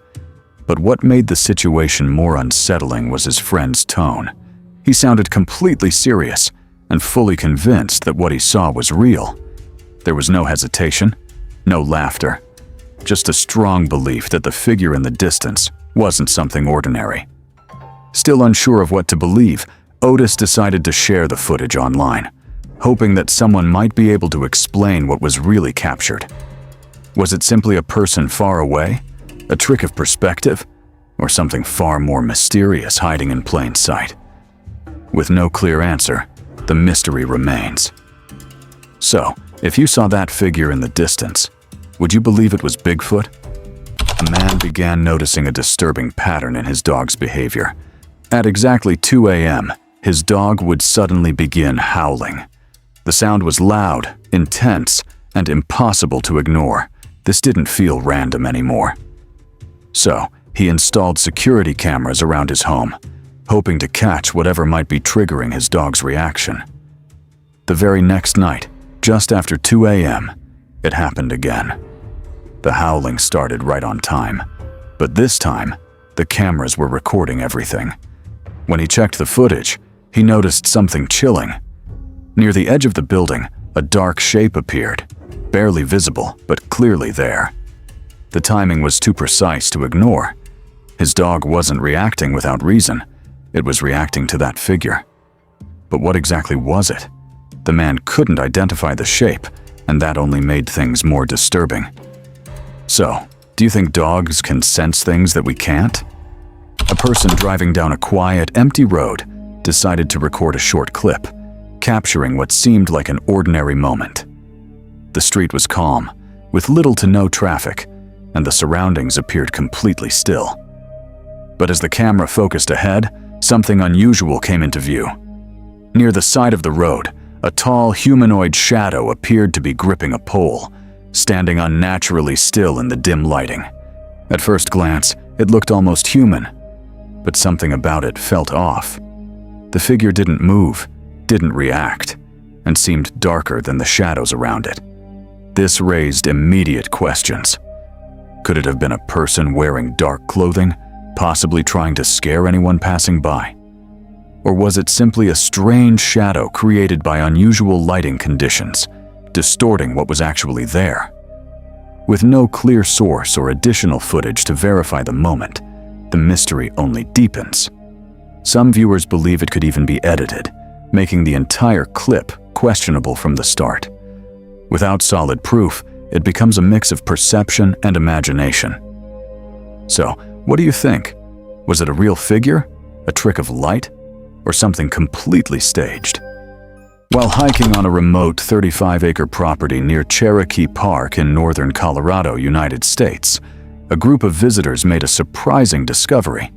But what made the situation more unsettling was his friend's tone. He sounded completely serious and fully convinced that what he saw was real. There was no hesitation, no laughter, just a strong belief that the figure in the distance wasn't something ordinary. Still unsure of what to believe, Otis decided to share the footage online, hoping that someone might be able to explain what was really captured. Was it simply a person far away, a trick of perspective, or something far more mysterious hiding in plain sight? With no clear answer, the mystery remains. So, if you saw that figure in the distance, would you believe it was Bigfoot? A man began noticing a disturbing pattern in his dog's behavior. At exactly 2 a.m., his dog would suddenly begin howling. The sound was loud, intense, and impossible to ignore. This didn't feel random anymore. So, he installed security cameras around his home, hoping to catch whatever might be triggering his dog's reaction. The very next night, just after 2 a.m., it happened again. The howling started right on time, but this time, the cameras were recording everything. When he checked the footage, he noticed something chilling. Near the edge of the building, a dark shape appeared, barely visible, but clearly there. The timing was too precise to ignore. His dog wasn't reacting without reason. It was reacting to that figure. But what exactly was it? The man couldn't identify the shape, and that only made things more disturbing. So, do you think dogs can sense things that we can't? A person driving down a quiet, empty road decided to record a short clip, capturing what seemed like an ordinary moment. The street was calm, with little to no traffic, and the surroundings appeared completely still. But as the camera focused ahead, something unusual came into view. Near the side of the road, a tall humanoid shadow appeared to be gripping a pole, standing unnaturally still in the dim lighting. At first glance, it looked almost human, but something about it felt off. The figure didn't move, didn't react, and seemed darker than the shadows around it. This raised immediate questions. Could it have been a person wearing dark clothing, possibly trying to scare anyone passing by? Or was it simply a strange shadow created by unusual lighting conditions, distorting what was actually there? With no clear source or additional footage to verify the moment, the mystery only deepens. Some viewers believe it could even be edited, making the entire clip questionable from the start. Without solid proof, it becomes a mix of perception and imagination. So, what do you think? Was it a real figure, a trick of light, or something completely staged? While hiking on a remote 35-acre property near Cherokee Park in northern Colorado, United States, a group of visitors made a surprising discovery.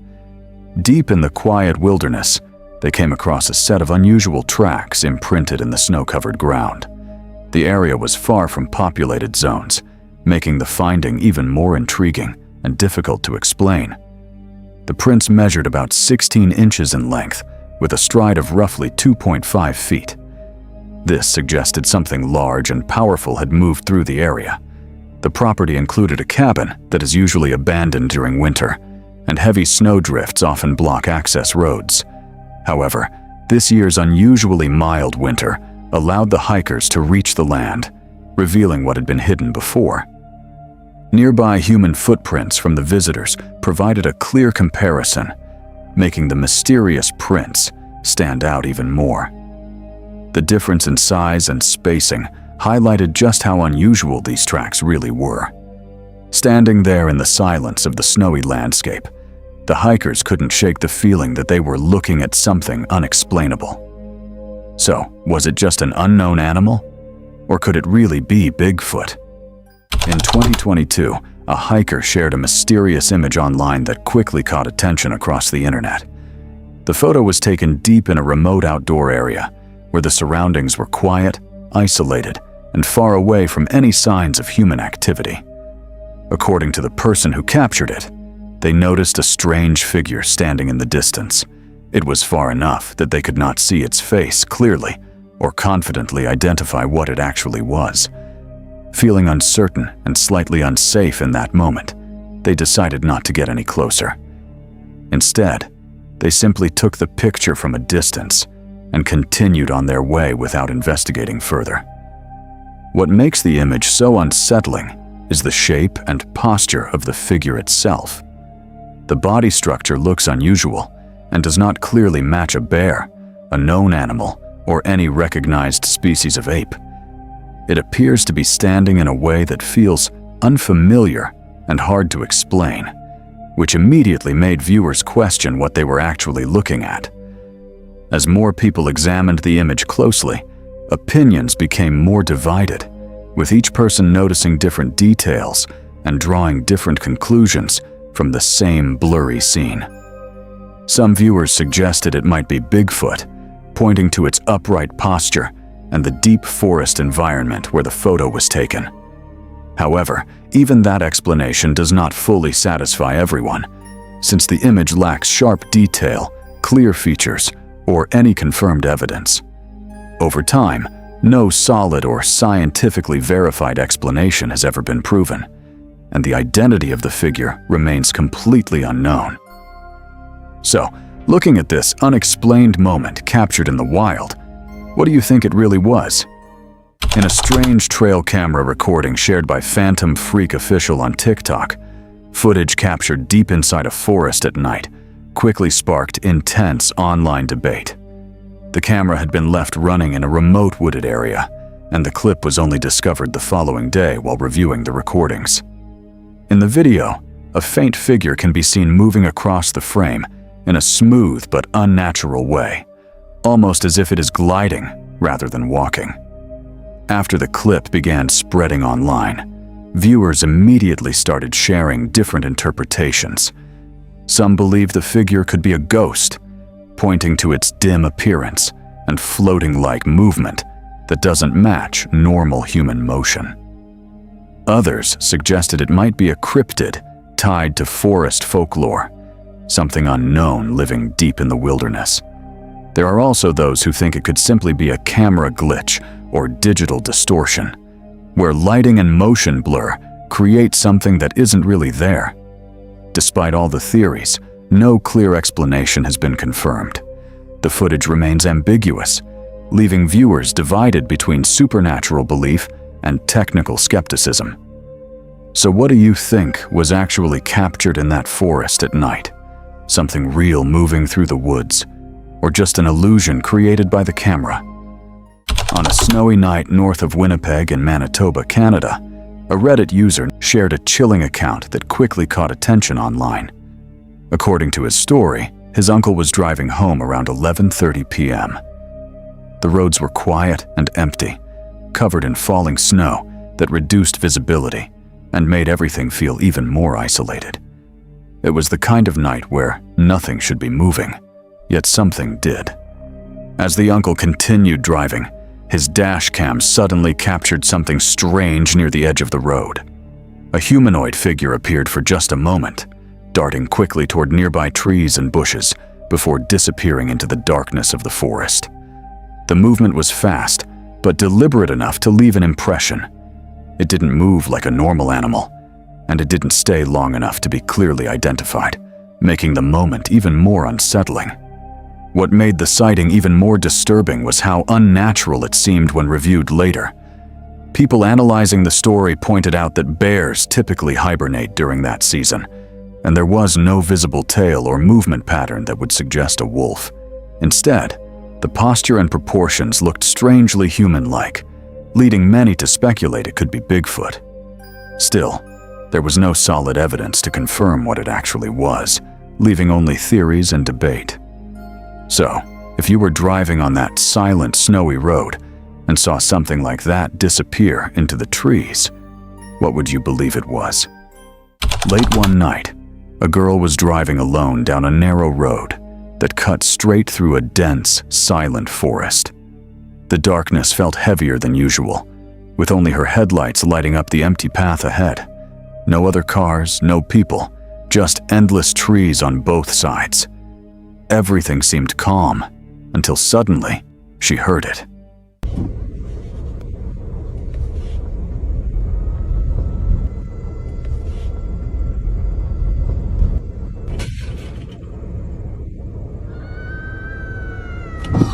Deep in the quiet wilderness, they came across a set of unusual tracks imprinted in the snow-covered ground. The area was far from populated zones, making the finding even more intriguing and difficult to explain. The prints measured about 16 inches in length, with a stride of roughly 2.5 feet. This suggested something large and powerful had moved through the area. The property included a cabin that is usually abandoned during winter, and heavy snowdrifts often block access roads. However, this year's unusually mild winter allowed the hikers to reach the land, revealing what had been hidden before. Nearby human footprints from the visitors provided a clear comparison, making the mysterious prints stand out even more. The difference in size and spacing highlighted just how unusual these tracks really were. Standing there in the silence of the snowy landscape, the hikers couldn't shake the feeling that they were looking at something unexplainable. So, was it just an unknown animal? Or could it really be Bigfoot? In 2022, a hiker shared a mysterious image online that quickly caught attention across the internet. The photo was taken deep in a remote outdoor area, where the surroundings were quiet, isolated, and far away from any signs of human activity. According to the person who captured it, they noticed a strange figure standing in the distance. It was far enough that they could not see its face clearly or confidently identify what it actually was. Feeling uncertain and slightly unsafe in that moment, they decided not to get any closer. Instead, they simply took the picture from a distance and continued on their way without investigating further. What makes the image so unsettling is the shape and posture of the figure itself. The body structure looks unusual and does not clearly match a bear, a known animal, or any recognized species of ape. It appears to be standing in a way that feels unfamiliar and hard to explain, which immediately made viewers question what they were actually looking at. As more people examined the image closely, opinions became more divided, with each person noticing different details and drawing different conclusions from the same blurry scene. Some viewers suggested it might be Bigfoot, pointing to its upright posture and the deep forest environment where the photo was taken. However, even that explanation does not fully satisfy everyone, since the image lacks sharp detail, clear features, or any confirmed evidence. Over time, no solid or scientifically verified explanation has ever been proven, and the identity of the figure remains completely unknown. So, looking at this unexplained moment captured in the wild, what do you think it really was? In a strange trail camera recording shared by Phantom Freak Official on TikTok, footage captured deep inside a forest at night quickly sparked intense online debate. The camera had been left running in a remote wooded area, and the clip was only discovered the following day while reviewing the recordings. In the video, a faint figure can be seen moving across the frame in a smooth but unnatural way, almost as if it is gliding rather than walking. After the clip began spreading online, viewers immediately started sharing different interpretations. Some believed the figure could be a ghost, pointing to its dim appearance and floating-like movement that doesn't match normal human motion. Others suggested it might be a cryptid tied to forest folklore, something unknown living deep in the wilderness. There are also those who think it could simply be a camera glitch or digital distortion, where lighting and motion blur create something that isn't really there. Despite all the theories, no clear explanation has been confirmed. The footage remains ambiguous, leaving viewers divided between supernatural belief and technical skepticism. So what do you think was actually captured in that forest at night? Something real moving through the woods, or just an illusion created by the camera? On a snowy night north of Winnipeg in Manitoba, Canada, a Reddit user shared a chilling account that quickly caught attention online. According to his story, his uncle was driving home around 11:30 p.m. The roads were quiet and empty, covered in falling snow that reduced visibility and made everything feel even more isolated. It was the kind of night where nothing should be moving, yet something did. As the uncle continued driving, his dash cam suddenly captured something strange near the edge of the road. A humanoid figure appeared for just a moment, darting quickly toward nearby trees and bushes before disappearing into the darkness of the forest. The movement was fast, but deliberate enough to leave an impression. It didn't move like a normal animal, and it didn't stay long enough to be clearly identified, making the moment even more unsettling. What made the sighting even more disturbing was how unnatural it seemed when reviewed later. People analyzing the story pointed out that bears typically hibernate during that season, and there was no visible tail or movement pattern that would suggest a wolf. Instead, the posture and proportions looked strangely human-like, leading many to speculate it could be Bigfoot. Still, there was no solid evidence to confirm what it actually was, leaving only theories and debate. So, if you were driving on that silent, snowy road and saw something like that disappear into the trees, what would you believe it was? Late one night, a girl was driving alone down a narrow road that cut straight through a dense, silent forest. The darkness felt heavier than usual, with only her headlights lighting up the empty path ahead. No other cars, no people, just endless trees on both sides. Everything seemed calm, until suddenly, she heard it.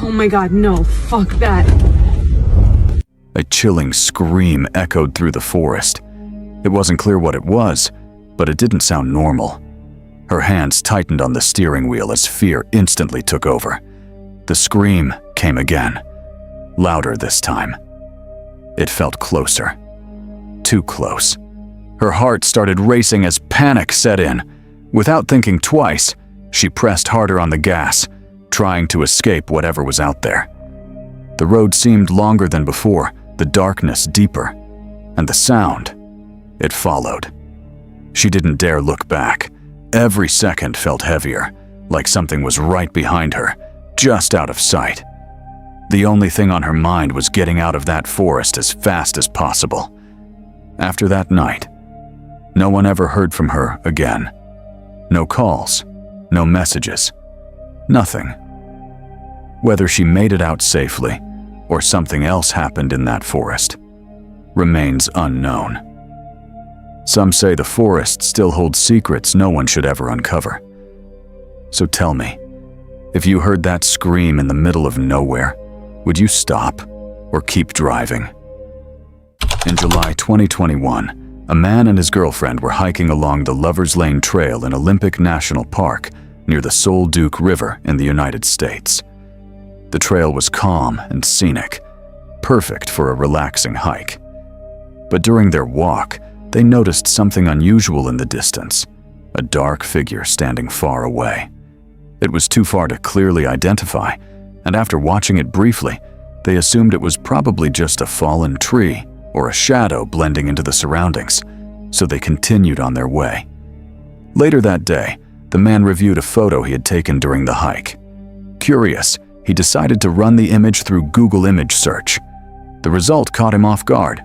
Oh my god, no, fuck that. A chilling scream echoed through the forest. It wasn't clear what it was, but it didn't sound normal. Her hands tightened on the steering wheel as fear instantly took over. The scream came again, louder this time. It felt closer. Too close. Her heart started racing as panic set in. Without thinking twice, she pressed harder on the gas, trying to escape whatever was out there. The road seemed longer than before, the darkness deeper, and the sound, it followed. She didn't dare look back. Every second felt heavier, like something was right behind her, just out of sight. The only thing on her mind was getting out of that forest as fast as possible. After that night, no one ever heard from her again. No calls, no messages, nothing. Whether she made it out safely or something else happened in that forest remains unknown. Some say the forest still holds secrets no one should ever uncover. So tell me, if you heard that scream in the middle of nowhere, would you stop or keep driving? In July 2021, a man and his girlfriend were hiking along the Lover's Lane Trail in Olympic National Park near the Sol Duc River in the United States. The trail was calm and scenic, perfect for a relaxing hike. But during their walk, they noticed something unusual in the distance, a dark figure standing far away. It was too far to clearly identify, and after watching it briefly, they assumed it was probably just a fallen tree or a shadow blending into the surroundings, so they continued on their way. Later that day, the man reviewed a photo he had taken during the hike. Curious, he decided to run the image through Google image search. The result caught him off guard.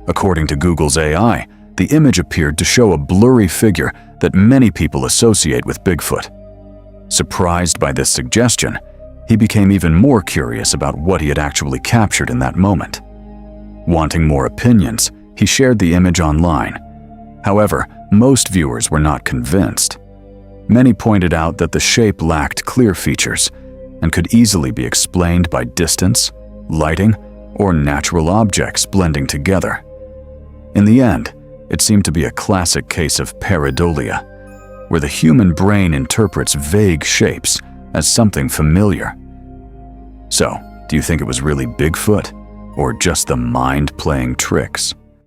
According to Google's AI, the image appeared to show a blurry figure that many people associate with Bigfoot. Surprised by this suggestion, he became even more curious about what he had actually captured in that moment. Wanting more opinions, he shared the image online. However, most viewers were not convinced. Many pointed out that the shape lacked clear features and could easily be explained by distance, lighting, or natural objects blending together. In the end, it seemed to be a classic case of pareidolia, where the human brain interprets vague shapes as something familiar. So, do you think it was really Bigfoot, or just the mind playing tricks?